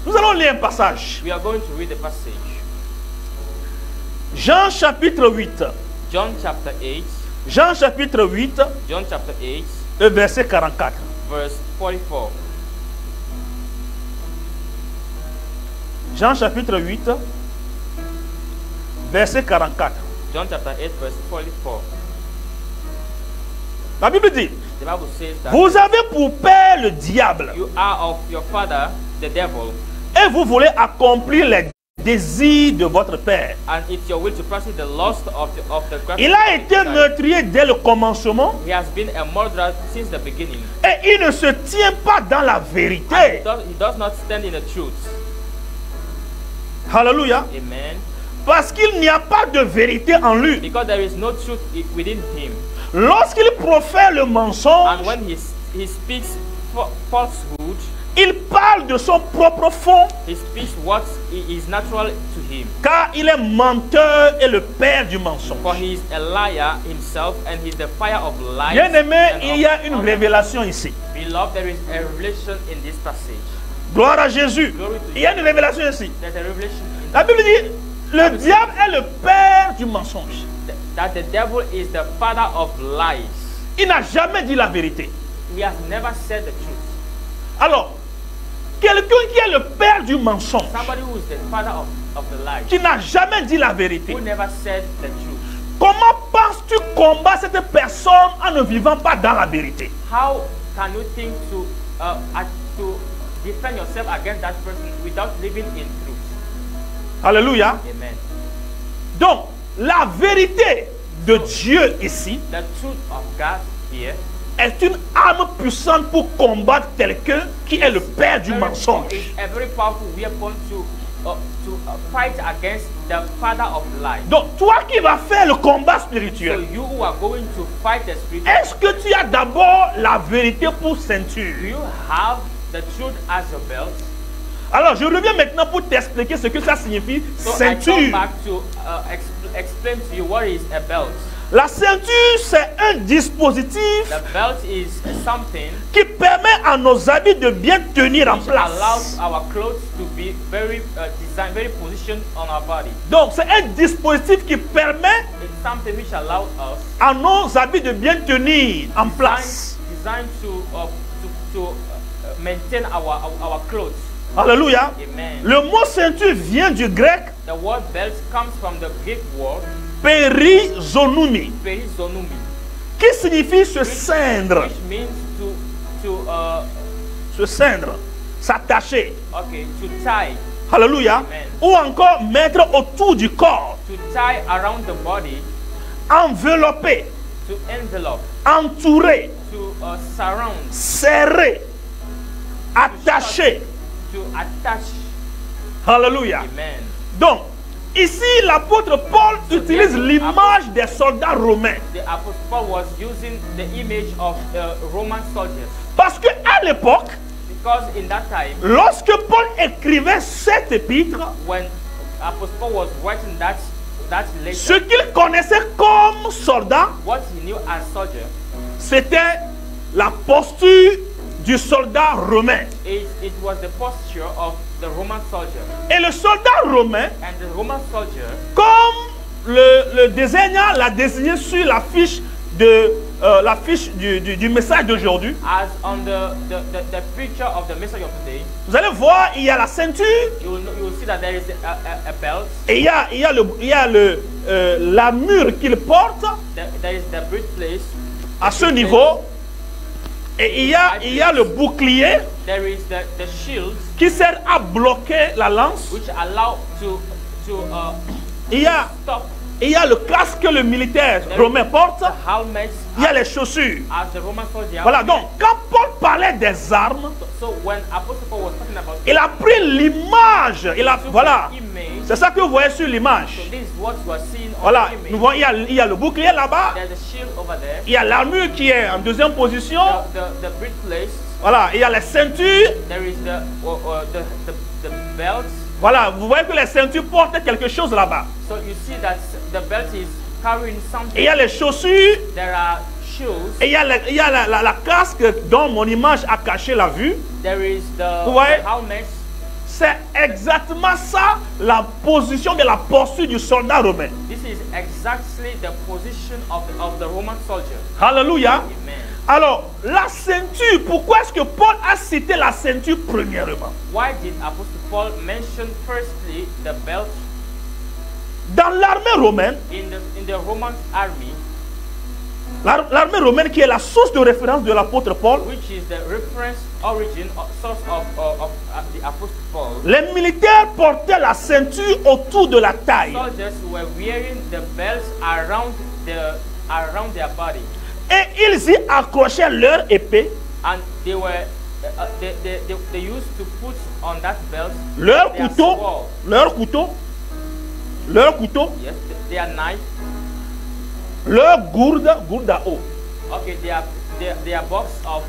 A: Nous allons lire un passage.
B: We are going to read the passage.
A: Jean chapitre 8.
B: John chapter 8.
A: Jean chapitre 8,
B: John chapter 8,
A: le verset 44.
B: verse 44.
A: Jean chapitre 8, verset 44.
B: John chapter 8, verse 44.
A: La Bible dit,
B: The Bible says that
A: vous avez pour père le diable
B: you are of your father, the devil,
A: et vous voulez accomplir les désirs de votre père.
B: and it's your will to practice the lust of the
A: Il a été meurtrier dès le commencement
B: He has been a murderer since the beginning.
A: et il ne se tient pas dans la
B: And
A: vérité.
B: he does not stand in the truth.
A: Alléluia.
B: Amen.
A: Parce qu'il n'y a pas de vérité en lui.
B: Because there is no truth within him.
A: Lorsqu'il profère le
B: And
A: mensonge,
B: when he speaks falsehood,
A: il parle de son propre fond,
B: he speaks what is natural to him.
A: car il est menteur et le père du mensonge.
B: For he is a liar himself, and he is the fire of lies.
A: Bien-aimé,
B: and
A: il y a une
B: of-
A: révélation ici.
B: Beloved, there is a revelation in this passage.
A: Gloire à Jésus.
B: Glory to
A: Il y a une révélation ici.
B: There's a revelation in
A: La Bible dit, le diable est le père du mensonge.
B: that the devil is the father of lies.
A: Il n'a jamais dit la vérité.
B: He has never said the truth.
A: Alors, quelqu'un qui est le père du mensonge,
B: Somebody who is the father of the lies,
A: qui n'a jamais dit la vérité,
B: who never said the truth.
A: comment penses-tu combattre cette personne en ne vivant pas dans la vérité?
B: How can you think to defend yourself against that person without living in truth?
A: Alléluia.
B: Amen.
A: Donc, la vérité de Dieu ici
B: The truth of God here
A: est une arme puissante pour combattre quelqu'un qui est le père du mensonge.
B: is a very powerful weapon to fight against the father of lies.
A: Donc, toi qui vas faire le combat
B: So
A: spirituel,
B: you who are going to fight the spirit,
A: est-ce que tu as d'abord la vérité pour ceinture?
B: do you have the truth as your belt?
A: Alors, je reviens maintenant pour t'expliquer ce que ça signifie
B: So I come
A: ceinture.
B: back to explain to you what is a belt.
A: La ceinture, c'est un dispositif
B: The belt is something
A: qui permet à nos habits de bien tenir en
B: which allows
A: place.
B: our clothes to be very designed, very positioned on our body.
A: Donc, c'est un dispositif qui permet
B: It's something which allows us
A: à nos habits de bien tenir en place.
B: designed to maintain our clothes.
A: Alléluia.
B: Amen.
A: Le mot ceinture vient du grec
B: The word belt comes from the Greek word
A: perizonumi,
B: perizonumi,
A: qui signifie se ceindre,
B: which means
A: se ceindre, s'attacher.
B: to tie,
A: Alléluia.
B: Amen.
A: Ou encore mettre autour du corps,
B: to tie around the body,
A: envelopper,
B: to envelope,
A: entourer,
B: to surround,
A: serrer, attacher.
B: to attach.
A: Alléluia.
B: Amen.
A: Donc, ici, l'apôtre Paul utilise
B: therefore,
A: l'image des soldats romains.
B: The Apostle Paul was using the image of Roman soldiers
A: Parce qu'à l'époque,
B: because in that time,
A: lorsque Paul écrivait cet épître,
B: when Apostle Paul was writing that letter,
A: ce qu'il connaissait comme soldat,
B: what he knew as soldier,
A: c'était la posture du soldat romain.
B: it was the posture of the Roman soldier.
A: Et le soldat romain,
B: And the Roman soldier,
A: comme le désignant l'a désigné sur la fiche du message d'aujourd'hui,
B: as on the picture of the message of today,
A: vous allez voir, il y a la ceinture,
B: you will see see that there is a belt.
A: Et il y a la mure qu'il porte.
B: There is the breastplate.
A: À ce niveau. Et il y a le bouclier.
B: There is the shield.
A: Qui sert à bloquer la lance.
B: Which allow to
A: il y a le casque que le militaire romain porte. Il y a les chaussures. Voilà, donc quand Paul parlait des armes, il a pris l'image. Voilà, c'est ça que vous voyez sur l'image. Voilà, nous voyons, il y a le bouclier là-bas. Il y a l'armure qui est en deuxième position. Voilà, il y a les ceintures. Voilà, vous voyez que les ceintures portent quelque chose là-bas. Et il y a les chaussures. Et il y a la casque dont mon image a caché la vue. Vous voyez? C'est exactement ça la position de la posture du soldat romain.
B: This is exactly the position of the Roman soldier.
A: Alléluia.
B: Amen.
A: Alors, la ceinture, pourquoi est-ce que Paul a cité la ceinture premièrement?
B: Why did Apostle Paul mention firstly the belt?
A: Dans l'armée romaine,
B: in the Roman army,
A: l'armée romaine qui est la source de référence de l'apôtre Paul,
B: which is the reference origin source of the Apostle Paul,
A: les militaires portaient la ceinture autour de la taille.
B: Soldiers were wearing the belts around their body.
A: Et ils y accrochaient leur épée.
B: And they were they used to put on that belt
A: leur couteau,
B: yes, their knife,
A: leur gourde à eau.
B: Okay, their box of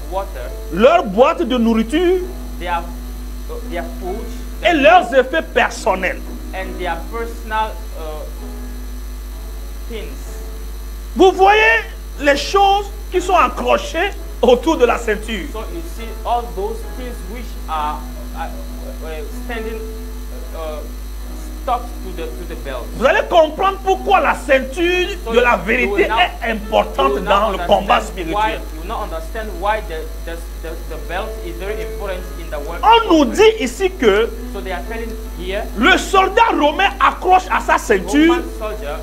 B: water,
A: leur boîte de nourriture,
B: their food,
A: et leurs effets personnels.
B: And their personal things.
A: Vous voyez les choses qui sont accrochées autour de la ceinture.
B: So you see all those things which are standing stuck to the belt.
A: Vous allez comprendre pourquoi la ceinture de la vérité est importante dans le combat spirituel.
B: You now understand why the belt is very important in the world.
A: On nous dit ici que
B: so they are telling here,
A: le soldat romain accroche à sa ceinture
B: Roman soldier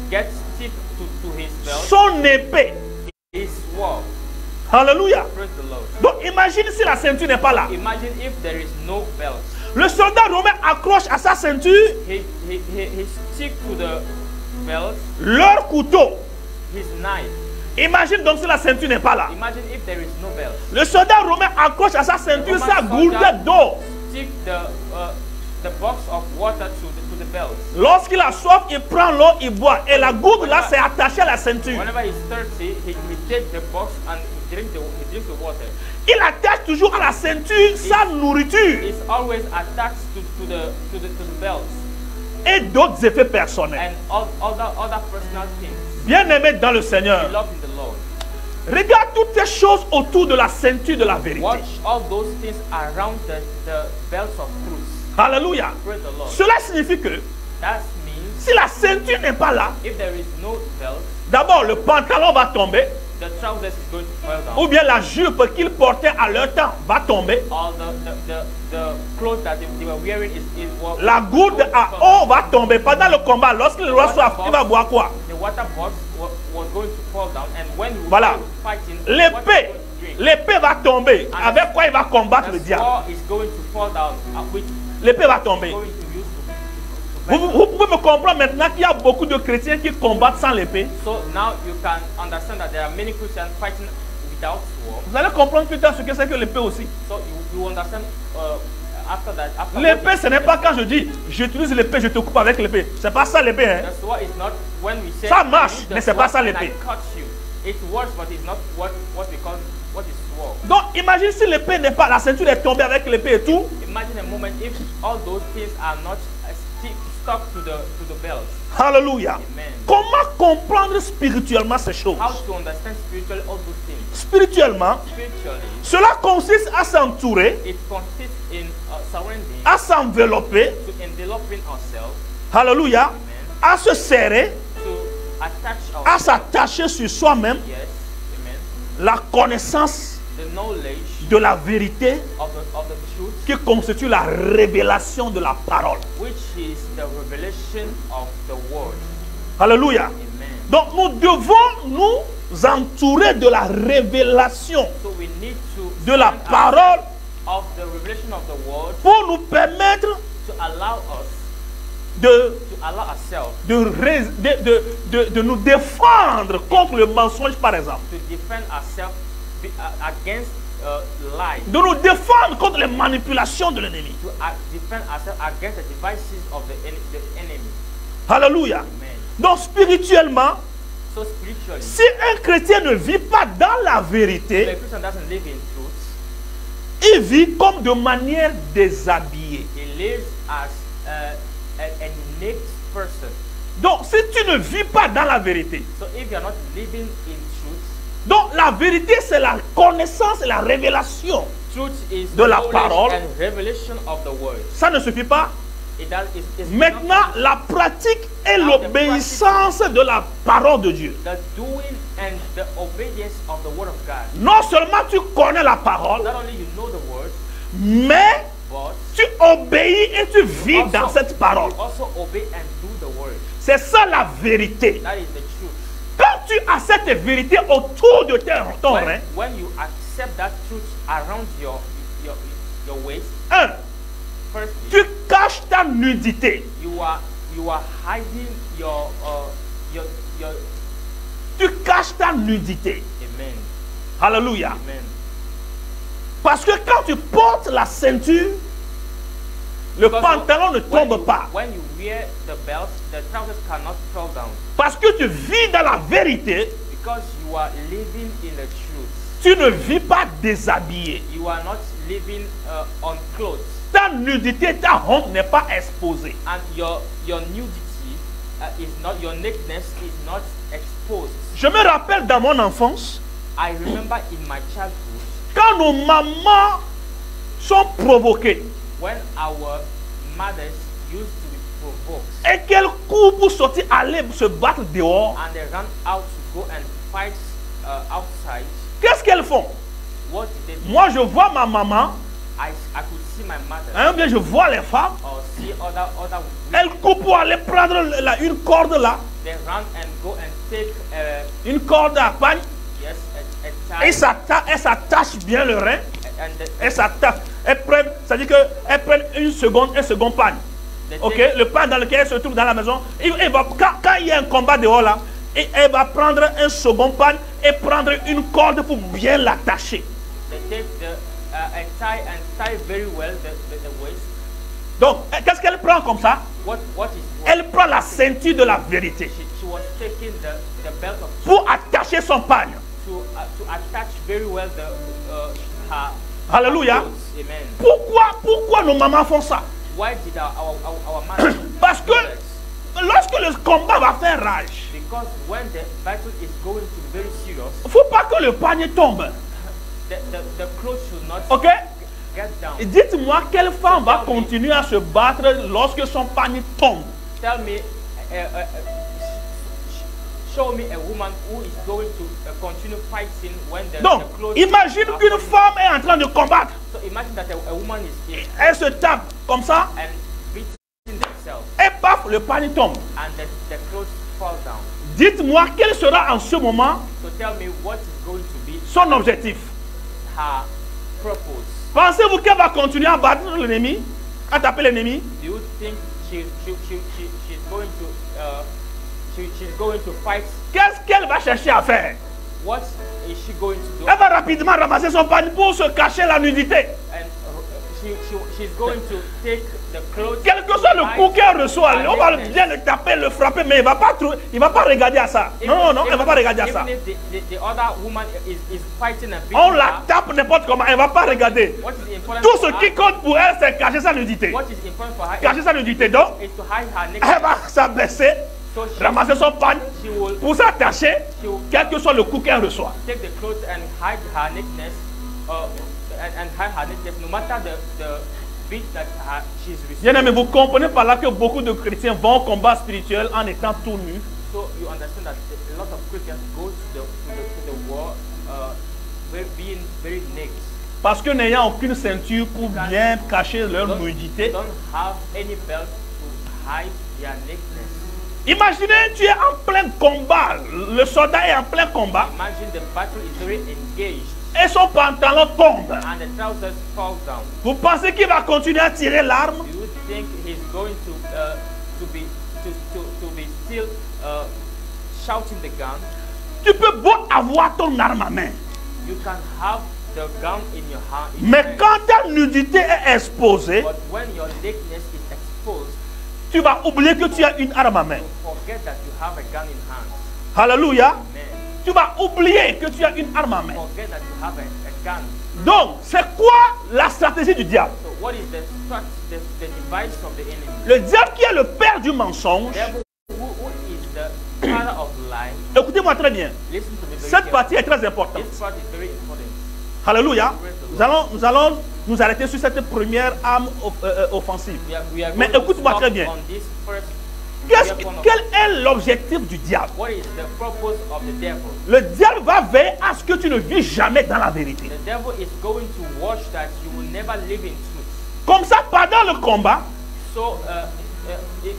B: gets to his belt,
A: son épée.
B: His sword.
A: Alléluia.
B: Praise the Lord.
A: Donc imagine si la ceinture n'est pas là.
B: Imagine if there is no belt.
A: Le soldat romain accroche à sa ceinture
B: he stick to the belt,
A: leur couteau.
B: His knife.
A: Imagine donc si la ceinture n'est pas là.
B: Imagine if there is no belt.
A: Le soldat romain accroche à sa ceinture sa gourde d'eau.
B: Stick the box of water to the belt.
A: Lorsqu'il a soif, il prend l'eau, il boit. Et la gourde là, c'est attaché à la ceinture.
B: Whenever he's thirsty, he takes the box and he drinks the water.
A: Il attache toujours à la ceinture sa nourriture.
B: It's always attached to the belt.
A: Et d'autres effets personnels.
B: And other personal things.
A: Bien-aimé dans le Seigneur.
B: Love in the Lord.
A: Regarde toutes ces choses autour de la ceinture de la vérité.
B: Watch all those things around the belt of truth.
A: Alléluia.
B: Praise the Lord.
A: Cela signifie que
B: that means
A: si la ceinture n'est pas là,
B: if there is no belt,
A: d'abord le pantalon va tomber.
B: The trousers is going to fall down.
A: Ou bien la jupe qu'ils portaient à leur temps va tomber.
B: Or the clothes that they were wearing
A: la gourde à eau va tomber. Pendant le combat, lorsqu'il aura soif, il va boire quoi?
B: The water box was going to fall down, and when he
A: voilà.
B: was fighting,
A: l'épée va tomber. Avec quoi il va combattre le diable? L'épée va tomber. Vous pouvez me comprendre maintenant qu'il y a beaucoup de chrétiens qui combattent sans l'épée.
B: So now you can understand that there are many Christians fighting without sword.
A: Vous allez comprendre plus tard ce que c'est que l'épée aussi.
B: So you understand after that.
A: L'épée, ce n'est pas quand je dis j'utilise l'épée, je te coupe avec l'épée. C'est pas ça l'épée. Hein?
B: The sword is not when we say
A: ça marche, mais c'est pas ça l'épée.
B: It works, but it's not what we call what is sword.
A: Donc imagine si l'épée n'est pas, la ceinture est tombée avec l'épée et tout.
B: Imagine a moment if all those things are not stuck to the belt.
A: Alléluia.
B: Amen.
A: Comment comprendre spirituellement ces choses?
B: How to understand spiritually all those things?
A: Spirituellement, cela consiste à s'entourer,
B: it consists in surrounding,
A: à s'envelopper,
B: to enveloping ourselves.
A: Alléluia. À se serrer,
B: to attach
A: à s'attacher sur soi-même.
B: Yes. Amen.
A: La connaissance de la vérité
B: of the truth,
A: qui constitue la révélation de la parole.
B: which is the revelation of the word.
A: Alléluia.
B: Amen.
A: Donc nous devons nous entourer de la révélation
B: So we need to
A: de la
B: stand
A: parole
B: of the revelation of the word
A: pour nous permettre
B: to allow us
A: de
B: to allow ourselves
A: de nous défendre contre le mensonge, par exemple.
B: to defend ourselves against lies.
A: De nous défendre contre les manipulations de l'ennemi.
B: To defend ourselves against the devices of the enemy.
A: Alléluia.
B: Amen.
A: Donc spirituellement,
B: So spiritually,
A: si un chrétien ne vit pas dans la
B: if a
A: vérité,
B: Christian doesn't live in truth,
A: il vit comme de manière déshabillée.
B: he lives as a naked person.
A: Donc si tu ne vis pas dans la vérité,
B: So if you are not living in truth,
A: donc la vérité c'est la connaissance et la révélation.
B: truth is
A: De la
B: knowledge
A: parole.
B: and revelation of the word.
A: Ça ne suffit pas.
B: It's
A: Maintenant,
B: not
A: la pratique et l'obéissance de la parole de Dieu.
B: the doing and the obedience of the word of God.
A: Non seulement tu connais la parole,
B: Not only you know the word,
A: mais
B: but
A: tu obéis et tu vis
B: also,
A: dans cette parole.
B: you also obey and do the word.
A: C'est ça la vérité.
B: That is the truth.
A: Quand tu as cette vérité autour de ton rein,
B: When you accept that truth around your waist, firstly,
A: tu caches ta nudité.
B: you are hiding your
A: Tu caches ta nudité.
B: amen.
A: Alléluia.
B: Amen.
A: Parce que quand tu portes la ceinture, le
B: Because
A: pantalon ne
B: when
A: tombe
B: you-
A: pas.
B: When you wear the belt, the trousers cannot fall down.
A: Parce que tu vis dans la vérité,
B: Because you are living in the truth.
A: tu ne vis pas déshabillé.
B: You are not living unclothed.
A: Ta nudité, ta honte n'est pas exposée.
B: And your nudity is not, your nakedness is not exposed.
A: Je me rappelle dans mon enfance,
B: I remember in my childhood
A: quand nos mamans sont provoquées
B: when our mothers used to be provoked
A: et qu'elles courent pour sortir, aller se battre dehors,
B: and they ran out to go and fight outside.
A: qu'est-ce qu'elles font?
B: What did they do?
A: Moi, je vois ma maman,
B: I could see my mother
A: hein, bien je vois les femmes,
B: or see other
A: elles courent pour aller prendre une corde là,
B: they run and go and take
A: une corde à pagne,
B: yes
A: et
B: a tie
A: elles s'attachent bien le rein,
B: and
A: elles s'attachent, elles prennent, c'est-à-dire qu'elles prennent un second pagne.
B: they
A: Ok,
B: take,
A: le pain dans lequel elle se trouve dans la maison, quand il y a un combat dehors là, et elle va prendre un second pain et prendre une corde pour bien l'attacher.
B: they take a tie and tie very well the waist.
A: Donc, qu'est-ce qu'elle prend comme ça?
B: What is
A: Elle prend la ceinture de la vérité
B: she was taking the belt of
A: pour attacher son pagne.
B: to attach very well her
A: Alléluia.
B: clothes. Amen.
A: Pourquoi nos mamans font ça?
B: Why did our mother
A: Parce que
B: do that?
A: lorsque le combat va faire rage,
B: Because when the battle is going to be very serious,
A: il ne faut pas que le pagne tombe.
B: the clothes should not
A: Ok?
B: get down.
A: Dites-moi quelle femme va continuer à se battre lorsque son pagne tombe.
B: Tell me, show me a woman who is going to continue fighting when the
A: Donc,
B: clothes
A: imagine
B: are
A: qu'une
B: falling.
A: femme est en train de combattre.
B: So imagine that a woman is
A: Elle se tape comme ça
B: and beating themselves
A: et paf, le pagne tombe.
B: and the clothes fall down.
A: Dites-moi quel sera en ce moment
B: So tell me what is going to be
A: son objectif.
B: her purpose.
A: Pensez-vous qu'elle va continuer à battre l'ennemi, à taper l'ennemi?
B: Do you think she's going to she's going to fight?
A: Qu'est-ce qu'elle va chercher à faire?
B: What is she going to do?
A: Elle va rapidement ramasser son pagne pour se cacher la nudité.
B: And she's going to take the clothes.
A: Quel que soit le coup qu'elle reçoit, on va bien le taper, le frapper, mais il va pas regarder à ça. Non, elle va pas regarder à ça.
B: Even if the other woman is fighting and beating
A: On la
B: her,
A: tape n'importe comment, elle va pas regarder.
B: what is important
A: Tout
B: for
A: ce qui
B: her,
A: compte pour elle, c'est cacher sa nudité.
B: what is important for her
A: Cacher sa nudité. Donc,
B: is to hide her
A: elle
B: nakedness.
A: va s'abaisser,
B: So
A: ramasser son pagne
B: she will
A: pour s'attacher, quel que soit le coup qu'elle reçoit.
B: take the clothes and hide her nakedness, and hide her nakedness, no matter the beat that she's receiving.
A: Bien aimé, vous comprenez par là que beaucoup de chrétiens vont au combat spirituel en étant tout nus.
B: So you understand that a lot of Christians go to the war being very naked.
A: Parce que n'ayant aucune ceinture pour bien cacher leur nudité.
B: Don't have any belt to hide their nakedness.
A: Imaginez, tu es en plein combat. Le soldat est en plein combat.
B: Imagine the battle is very engaged.
A: Et son pantalon tombe.
B: And the trousers fall down.
A: Vous pensez qu'il va continuer à tirer l'arme?
B: Do you think he's going to be still shouting the gun?
A: Tu peux beau avoir ton arme à main.
B: You can have the gun in your hand.
A: Mais quand ta nudité est exposée,
B: but when your nakedness is exposed,
A: tu vas oublier que tu as une arme à main.
B: you forget that you have a gun in hand.
A: Alléluia.
B: Amen.
A: Tu vas oublier que tu as une arme à main.
B: Forget that you have a gun.
A: Donc, c'est quoi la stratégie du diable?
B: So what is the device of the enemy?
A: Le diable qui est le père du mensonge.
B: Devil, who is the father of lie.
A: Écoutez-moi très bien.
B: Listen to me very
A: Cette partie est très importante.
B: This part is very important.
A: Alléluia. Nous allons nous arrêter sur cette première arme offensive.
B: We are
A: Mais
B: going to
A: écoute-moi
B: stop
A: très bien.
B: on this first
A: Quel est l'objectif du diable?
B: What is the purpose of the devil?
A: Le diable va veiller à ce que tu ne vis jamais dans la vérité.
B: The devil is going to watch that you will never live in truth.
A: Comme ça, pendant le combat,
B: So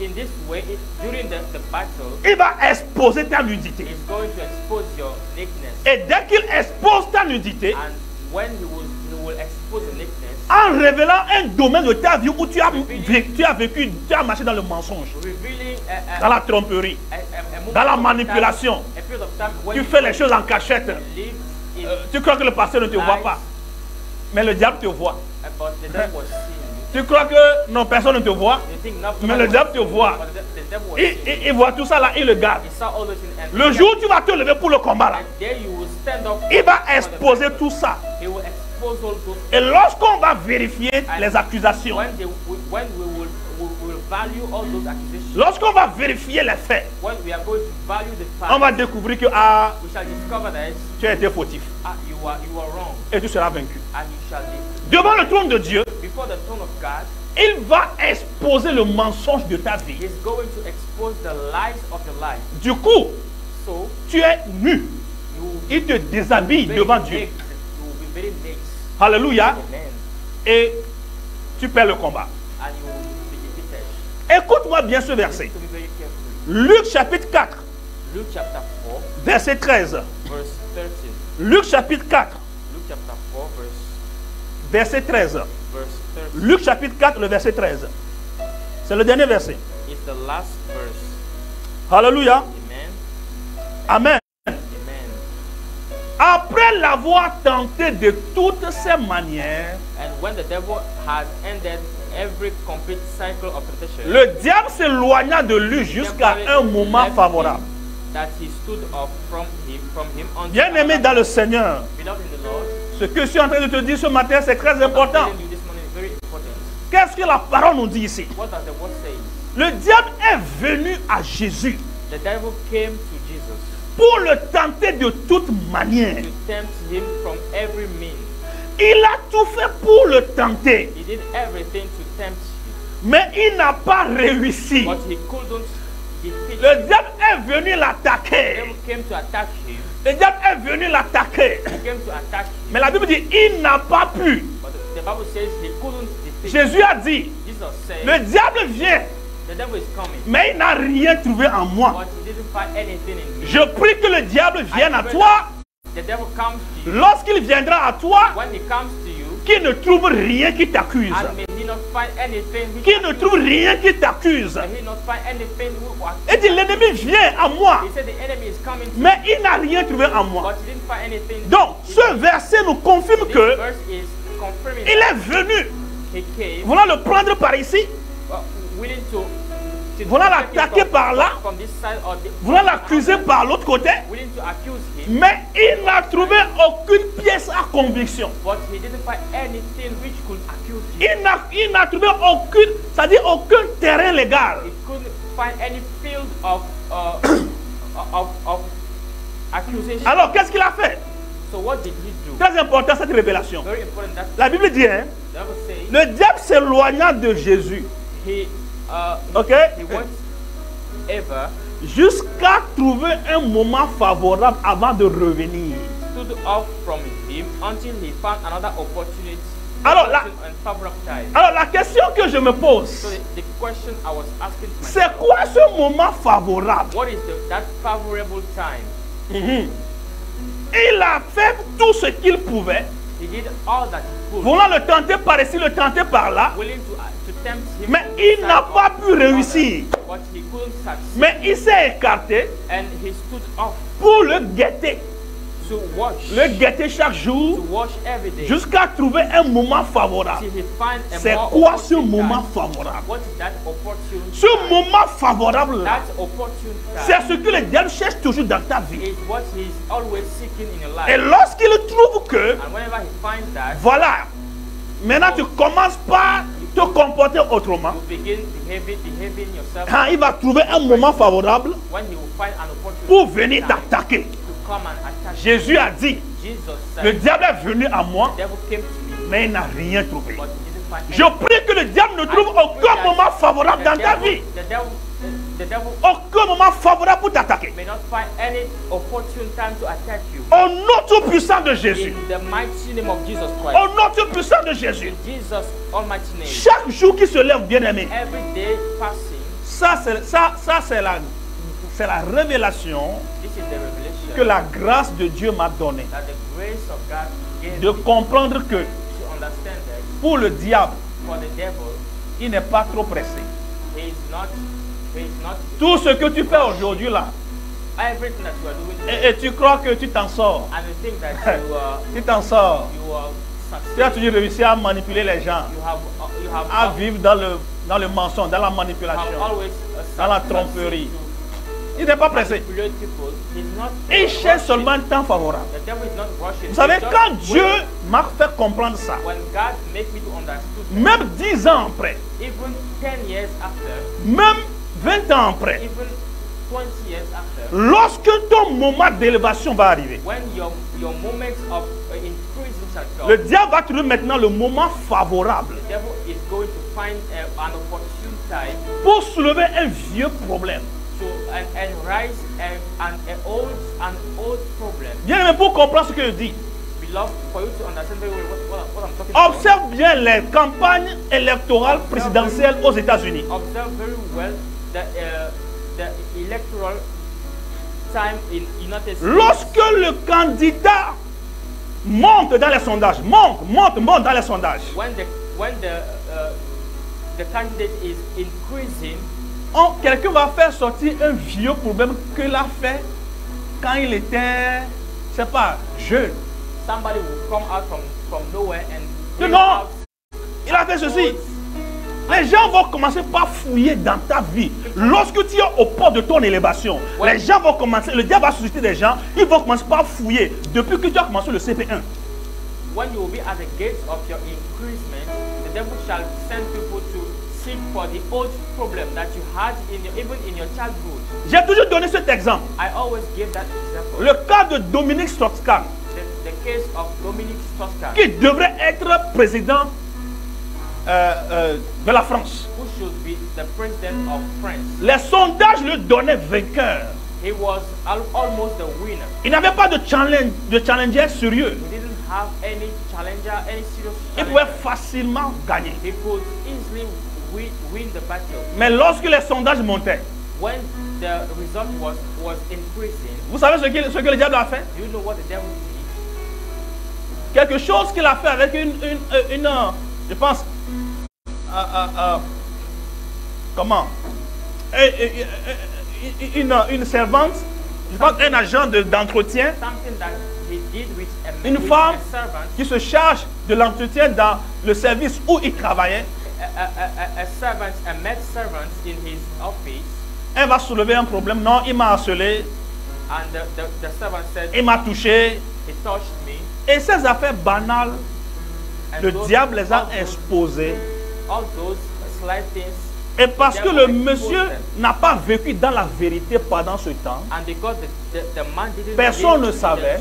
B: in this way, during the battle,
A: il va exposer ta nudité.
B: he's going to expose your nakedness.
A: Et dès qu'il expose ta nudité,
B: And when he will expose your nakedness,
A: en révélant un domaine de ta vie où tu as vécu, tu as marché dans le mensonge,
B: revealing
A: dans la tromperie, dans la manipulation,
B: a period of time when
A: tu
B: you
A: fais les choses en cachette.
B: live in
A: Tu crois que le pasteur ne te voit pas, mais le diable te voit.
B: but the devil was seeing you.
A: Tu crois que non, personne ne te voit,
B: You think nothing
A: mais le diable te voit.
B: but the devil was seeing you.
A: Il voit tout ça là, il le garde.
B: He saw all those things and
A: Le jour où tu vas te lever pour le combat là,
B: and there you will stand up.
A: il va
B: for the
A: exposer
B: battle.
A: tout ça.
B: He will expose all those.
A: Et lorsqu'on va vérifier les accusations,
B: When we will value all those accusations,
A: lorsqu'on va vérifier les faits,
B: when we are going to value the
A: on
B: facts,
A: va découvrir que ah,
B: we shall discover that
A: tu as été fautif
B: you are wrong,
A: et tu seras vaincu.
B: and you shall be
A: Devant le trône de Dieu,
B: before the throne of God.
A: il va exposer le mensonge de ta vie.
B: He's going to expose the lies of your life.
A: Du coup,
B: So
A: tu es nu.
B: you will
A: Il te déshabille
B: be
A: devant
B: very
A: Dieu.
B: naked. You will be very naked.
A: Alléluia.
B: Amen.
A: Et tu perds le combat.
B: And you will be defeated.
A: Écoute-moi bien ce verset.
B: Listen to me very carefully.
A: Luc chapitre 4,
B: Luke chapter 4,
A: verset 13.
B: verse 13.
A: Luc chapitre 4,
B: Luke chapter 4,
A: verset 13.
B: verse 13.
A: Luc chapitre 4, le verset 13. C'est le dernier verset.
B: It's the last verse.
A: Alléluia.
B: Amen.
A: Amen.
B: Amen.
A: Après l'avoir tenté de toutes ses manières,
B: And when the devil had ended every complete cycle of temptation,
A: le diable s'éloigna de lui jusqu'à un moment favorable.
B: that he stood up from him until
A: Bien-aimé dans le Seigneur,
B: beloved in the Lord.
A: ce que je suis en train de te dire ce matin, c'est très
B: What I'm
A: important.
B: telling you this morning is very important.
A: Qu'est-ce que la parole nous dit ici?
B: What does the word say?
A: Le diable est venu à Jésus
B: The devil came to Jesus
A: pour le tenter de toute manière.
B: to tempt him from every means.
A: Il a tout fait pour le tenter,
B: He did everything to tempt him,
A: mais il n'a pas réussi.
B: but he couldn't defeat
A: Le
B: him.
A: diable est venu
B: The
A: l'attaquer.
B: devil came to attack him.
A: Le diable est venu l'attaquer.
B: He came to attack him,
A: Mais la Bible dit, il n'a pas pu.
B: but the Bible says he couldn't defeat him.
A: Jésus a dit,
B: Jesus said,
A: le diable vient,
B: the devil is coming,
A: mais il n'a rien trouvé en moi.
B: but he didn't find anything in me.
A: Je prie que le diable vienne à toi.
B: The devil comes to you.
A: Lorsqu'il viendra à toi,
B: When he comes to you,
A: qu'il ne trouve rien qui t'accuse.
B: and may he not find anything which
A: Qu'il ne trouve rien qui t'accuse.
B: may he not find anything
A: Et dit, l'ennemi vient à moi,
B: He said the enemy is coming to
A: mais il n'a rien trouvé en moi.
B: but he didn't find anything.
A: Donc, ce verset nous confirme
B: This
A: que
B: verse is confirming
A: il est venu.
B: he came
A: Voulant le prendre par ici,
B: willing to
A: voulant
B: take it
A: l'attaquer par là,
B: from this side or the,
A: voulant l'accuser par l'autre côté,
B: willing to accuse him,
A: mais il n'a trouvé aucune pièce à conviction.
B: but he didn't find anything which could accuse him.
A: Il n'a trouvé aucune, c'est-à-dire aucun terrain légal.
B: He couldn't find any field of accusation.
A: Alors, qu'est-ce qu'il a fait?
B: So what did he do?
A: Très important cette révélation.
B: Very important that
A: La Bible dit, hein,
B: the devil says
A: le diable s'éloigna de Jésus.
B: he
A: Ok?
B: went ever
A: Jusqu'à trouver un moment favorable avant de revenir.
B: stood off from him until he found another opportunity.
A: Alors la question que je me pose, c'est quoi ce moment favorable?
B: What is that favorable time?
A: Il a fait tout ce qu'il pouvait.
B: He did all that he could.
A: Voulant le tenter par ici, le tenter par là.
B: Willing to tempt him,
A: mais il n'a pas pu réussir.
B: But he couldn't succeed.
A: Mais il s'est écarté
B: And he stood off
A: pour le guetter.
B: To watch,
A: le guetter chaque jour jusqu'à trouver un moment favorable. C'est quoi ce moment favorable? Ce moment favorable là, c'est ce que le diable cherche toujours dans ta vie. Et lorsqu'il trouve que, voilà, maintenant tu commences par te comporter autrement, il va trouver un moment favorable pour venir t'attaquer. Jésus a dit, le diable est venu à moi, mais il n'a rien trouvé. Je prie que le diable ne trouve aucun moment favorable dans ta vie. Aucun moment favorable pour t'attaquer. Au nom tout puissant de Jésus. Au nom tout puissant de Jésus. Chaque jour qui se lève, bien-aimé, ça c'est la révélation que la grâce de Dieu m'a donnée. De comprendre que pour le diable, il n'est pas trop pressé. Tout ce que tu fais aujourd'hui là, et tu crois que tu t'en sors. Tu t'en sors. Tu as toujours réussi à manipuler les gens, à vivre dans le mensonge, dans la manipulation, dans la tromperie. Il n'est pas pressé. Il cherche seulement un temps favorable. Vous savez, quand Dieu m'a fait comprendre ça, même 10 ans après, même 20 ans après, lorsque ton moment d'élévation va arriver, le diable va trouver maintenant le moment favorable pour soulever un vieux problème. Bien, mais pour comprendre ce que je dis, observe bien les campagnes électorales présidentielles aux États-Unis. Lorsque le candidat monte dans les sondages, monte dans les sondages,
B: the candidate is increasing,
A: quelqu'un va faire sortir un vieux problème qu'il a fait quand il était, je sais pas, jeune.
B: Somebody will come out from nowhere and
A: non, il a fait ceci. Les gens vont commencer par fouiller dans ta vie. Lorsque tu es au port de ton élévation, les gens vont commencer, le diable va susciter des gens, ils vont commencer par fouiller depuis que tu as commencé le CP1.
B: When you will be at the gate of your increasement, the devil shall send people to seek for the old problem that you had even in your childhood.
A: J'ai toujours donné cet exemple.
B: I always give that example.
A: Le cas de Dominique Strauss-Kahn.
B: The case of Dominique Strauss-Kahn.
A: Qui devrait être président de la France.
B: Who should be the president of France.
A: Les sondages le donnaient vainqueur.
B: He was almost the winner.
A: Il n'avait pas de challenger sérieux.
B: He didn't have any challenger, any serious challenger.
A: Il pouvait facilement gagner.
B: He could easily win the battle.
A: Mais lorsque les sondages montaient,
B: when the result was increasing,
A: vous savez ce que le diable a fait?
B: Do you know what the devil did?
A: Quelque chose qu'il a fait avec une je pense, comment? Une servante, je pense un agent d'entretien, une femme qui se charge de l'entretien dans le service où il travaillait.
B: A maid servant in his office.
A: Elle va soulever un problème. Non, il m'a harcelé.
B: And the servant said,
A: il m'a touché.
B: He touched me.
A: Et ces affaires banales, le diable les a exposées.
B: All those slight things.
A: Et parce que le monsieur n'a pas vécu dans la vérité pendant ce temps,
B: the man didn't
A: personne ne savait.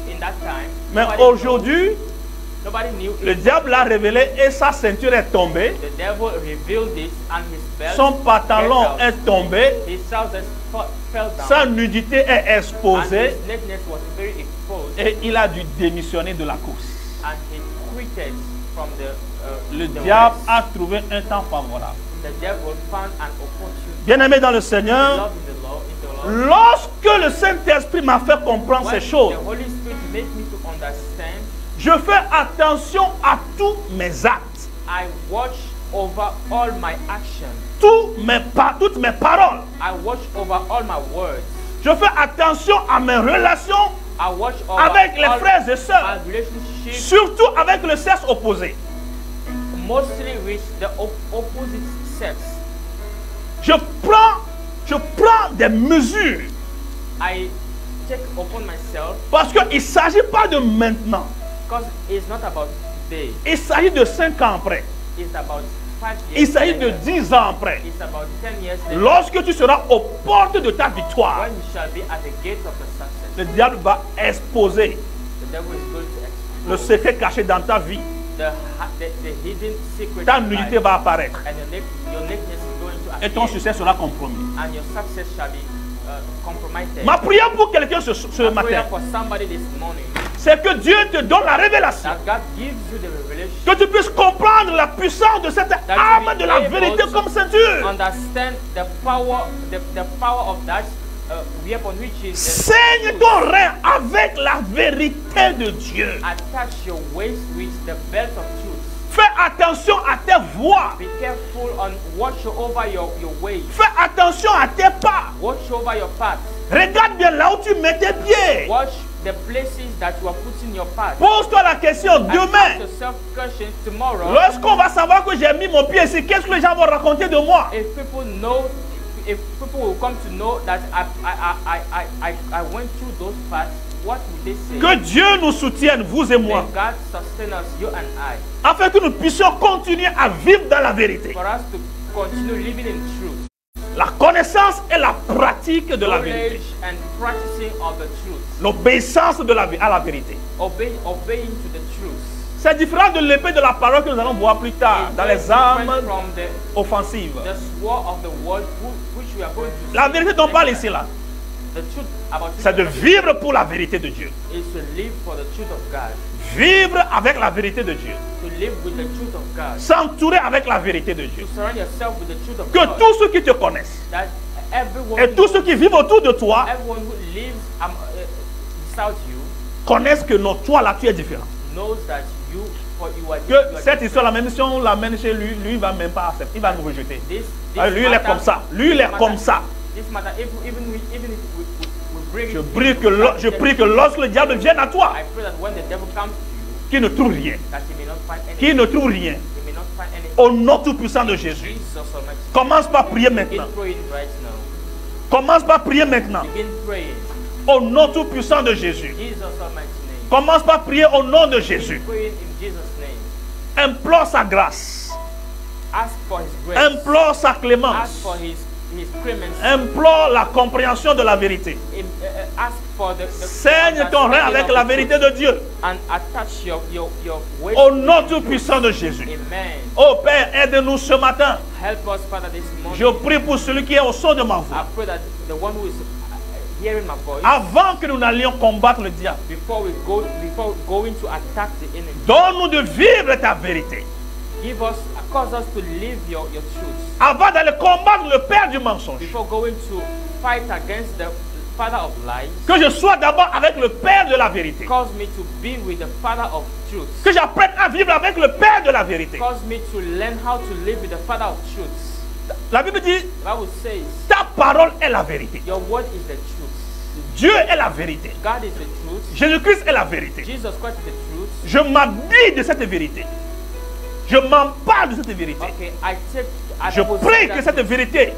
B: In that time,
A: mais aujourd'hui,
B: Nobody knew
A: Le diable l'a révélé et sa ceinture est tombée.
B: The devil revealed this and his belt.
A: Son pantalon est tombé.
B: His trousers fell down.
A: Sa nudité est exposée.
B: And his nakedness was very exposed.
A: Et il a dû démissionner de la course.
B: And he quitted from
A: le diable a trouvé un temps favorable.
B: The devil found an opportunity.
A: Bien-aimé dans le Seigneur, lorsque le Saint-Esprit m'a fait comprendre ces choses, je fais attention à tous mes actes.
B: I watch over all my actions.
A: Toutes mes paroles.
B: I watch over all my words.
A: Je fais attention à mes relations avec les frères et sœurs, surtout avec le sexe opposé.
B: Mostly with the opposite sex.
A: Je prends des mesures.
B: I take upon myself.
A: Parce qu'il ne s'agit pas de maintenant.
B: Because it's not about today.
A: Il s'agit de 5 ans après.
B: It's about 5 years.
A: Il s'agit de 10 ans après.
B: It's about 10 years later.
A: Lorsque tu seras aux portes de ta victoire,
B: when you shall be at the gate of the success,
A: le diable va exposer
B: the devil is going to expose
A: le secret caché dans ta vie.
B: The hidden secret.
A: Ta nudité va apparaître.
B: And your nakedness is going to appear.
A: Et ton succès sera compromis.
B: And your success shall be compromised.
A: Ma prière pour quelqu'un ce matin, c'est que Dieu te donne la révélation.
B: That God gives you the revelation.
A: Que tu puisses comprendre la puissance de cette arme de la vérité comme ceinture.
B: Understand the power of that weapon which is.
A: Saigne ton rein avec la vérité de Dieu.
B: Attach your waist with the belt of truth.
A: Fais attention à tes voix.
B: Be careful on watch over your ways.
A: Fais attention à tes pas.
B: Watch over your path.
A: Regarde bien là où tu mets tes pieds.
B: Watch the places that you are putting your path.
A: Pose-toi la question demain.
B: Ask yourself question tomorrow.
A: Lorsqu'on va savoir que j'ai mis mon pied ici, qu'est-ce que les gens vont raconter de moi?
B: If people will come to know that I went through those paths, what will they say?
A: Que Dieu nous soutienne, vous et moi.
B: May God sustain us, you and I.
A: Afin que nous puissions continuer à vivre dans la vérité.
B: For us to continue living in truth.
A: La connaissance et la pratique de la vérité.
B: And practicing of the truth.
A: L'obéissance à la vérité.
B: Obeying to the truth.
A: C'est différent de l'épée de la parole que nous allons voir plus tard dans les armes offensives.
B: The sword of the word which we are going to.
A: La vérité dont on parle ici là, c'est de vivre pour la vérité de Dieu.
B: Is to live for the truth of God.
A: Vivre avec la vérité de Dieu.
B: To live with the truth of God.
A: S'entourer avec la vérité de Dieu.
B: To surround yourself with the truth of
A: que
B: God.
A: tous ceux qui te connaissent et tous ceux qui vivent autour de toi
B: everyone who lives beside you
A: connaissent que non, toi là tu es différent.
B: Knows that you are
A: que cette histoire, la même si on l'amène chez lui, lui il va même pas accepter, il va nous rejeter. Lui il est comme ça, lui il est comme ça. Je prie que lorsque le diable vienne à toi, qu'il ne trouve rien. Qu'il ne trouve rien. Au nom tout puissant de Jésus. Commence par prier maintenant. Commence par prier maintenant. Au nom tout puissant de Jésus. Commence par prier au nom de Jésus. Implore sa grâce. Implore sa clémence. Implore la compréhension de la vérité. Saigne ton rein avec la vérité de Dieu. Au nom tout puissant de Jésus. Oh Père, aide-nous ce matin. Je prie pour celui qui est au son de ma voix. Avant que nous n'allions combattre le diable, donne-nous de vivre ta vérité.
B: Cause us to live your truth.
A: Avant d'aller combattre le père du mensonge,
B: before going to fight against the father of lies,
A: que je sois d'abord avec le père de la vérité.
B: Cause me to be with the father of truth.
A: Que j'apprenne à vivre avec le père de la vérité.
B: Cause me to learn how to live with the father of truth.
A: La Bible dit,
B: the Bible says,
A: ta parole est la vérité.
B: Your word is the truth.
A: Dieu est la vérité.
B: God is the truth.
A: Jésus-Christ est la vérité.
B: Jesus Christ is the truth.
A: Je m'habille de cette vérité. Je m'empare de cette vérité.
B: Okay,
A: je prie que cette vérité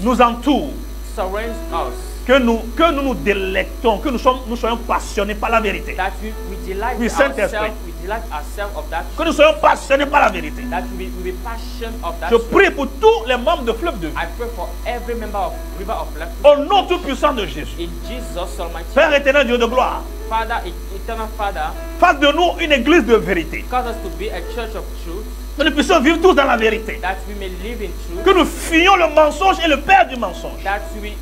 A: nous entoure.
B: Surrounds us.
A: Que nous nous délectons, que nous soyons passionnés par la vérité.
B: That we delight ourselves of that.
A: Que nous soyons passionnés par la vérité.
B: That we be passionate of that.
A: Je prie pour tous les membres de Fleuve de Vie.
B: I pray for every member of River of Life.
A: Au nom tout puissant de Jésus.
B: In Jesus' almighty name.
A: Père éternel, Dieu de gloire.
B: Father, eternal Father,
A: fasse de nous une église de vérité.
B: Cause us to be a church of truth.
A: Que nous puissions vivre tous dans la vérité.
B: That we may live in truth.
A: Que nous fuyions le mensonge et le père du mensonge.
B: That we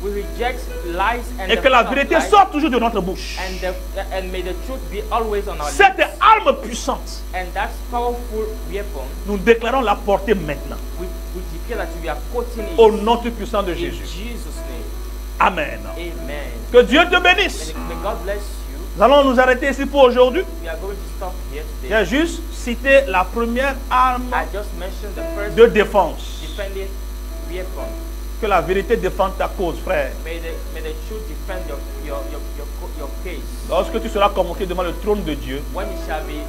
B: reject lies and
A: et que la vérité sorte toujours de notre bouche.
B: And may the truth be always on our lips.
A: Cette arme puissante,
B: and that powerful weapon,
A: nous déclarons la porter maintenant.
B: We declare that we are putting it
A: au nom tout puissant de Jésus.
B: Jesus' name.
A: Amen.
B: Amen.
A: Que Dieu te bénisse.
B: May God bless you.
A: Nous allons nous arrêter ici pour aujourd'hui.
B: We are going to stop here today.
A: J'ai juste cité la première arme
B: I just mentioned the first
A: de défense.
B: Defending weapon.
A: Que la vérité défende ta cause, frère.
B: May the truth defend your case.
A: Lorsque tu seras convoqué devant le trône de Dieu,
B: when you shall be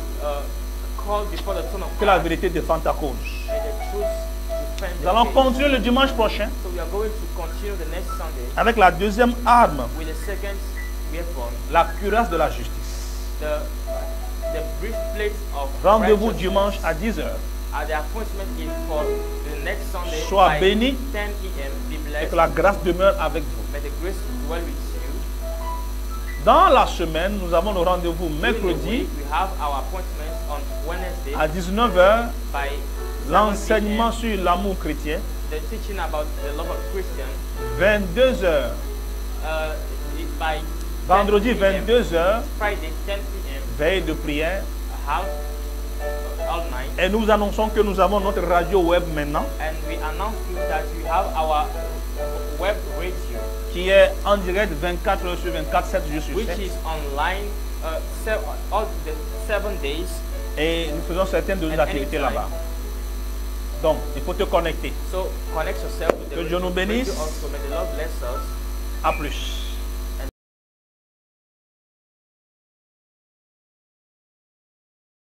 B: called before the throne of God,
A: que la vérité défende ta cause.
B: May the truth defend
A: Nous allons continuer le dimanche prochain.
B: So we are going to continue the next Sunday
A: avec la deuxième arme,
B: with the second weapon,
A: la cuirasse de la justice.
B: The breastplate of
A: Rendez-vous dimanche à 10h.
B: The appointment is for the next Sunday.
A: Sois béni
B: 10 p.m. Be blessed.
A: Et que la grâce demeure avec vous.
B: May the grace dwell with you.
A: Dans la semaine, nous avons nos rendez-vous mercredi
B: we have our appointments on Wednesday
A: à 19h.
B: By
A: l'enseignement sur l'amour chrétien.
B: The teaching about the love of Christians.
A: 22h.
B: By
A: vendredi 22h.
B: Friday 10 p.m.
A: veille de prière.
B: All night.
A: Et nous annonçons que nous avons notre radio web maintenant.
B: And we announce you that we have our web radio.
A: Qui est en direct 24 heures sur 24, 7 jours sur 7.
B: Which is online all the 7 days.
A: Et nous faisons certaines de nos activités là-bas. Donc, il faut te connecter.
B: So, connect yourself with the
A: que Dieu nous bénisse.
B: Also, may the Lord bless us.
A: À plus.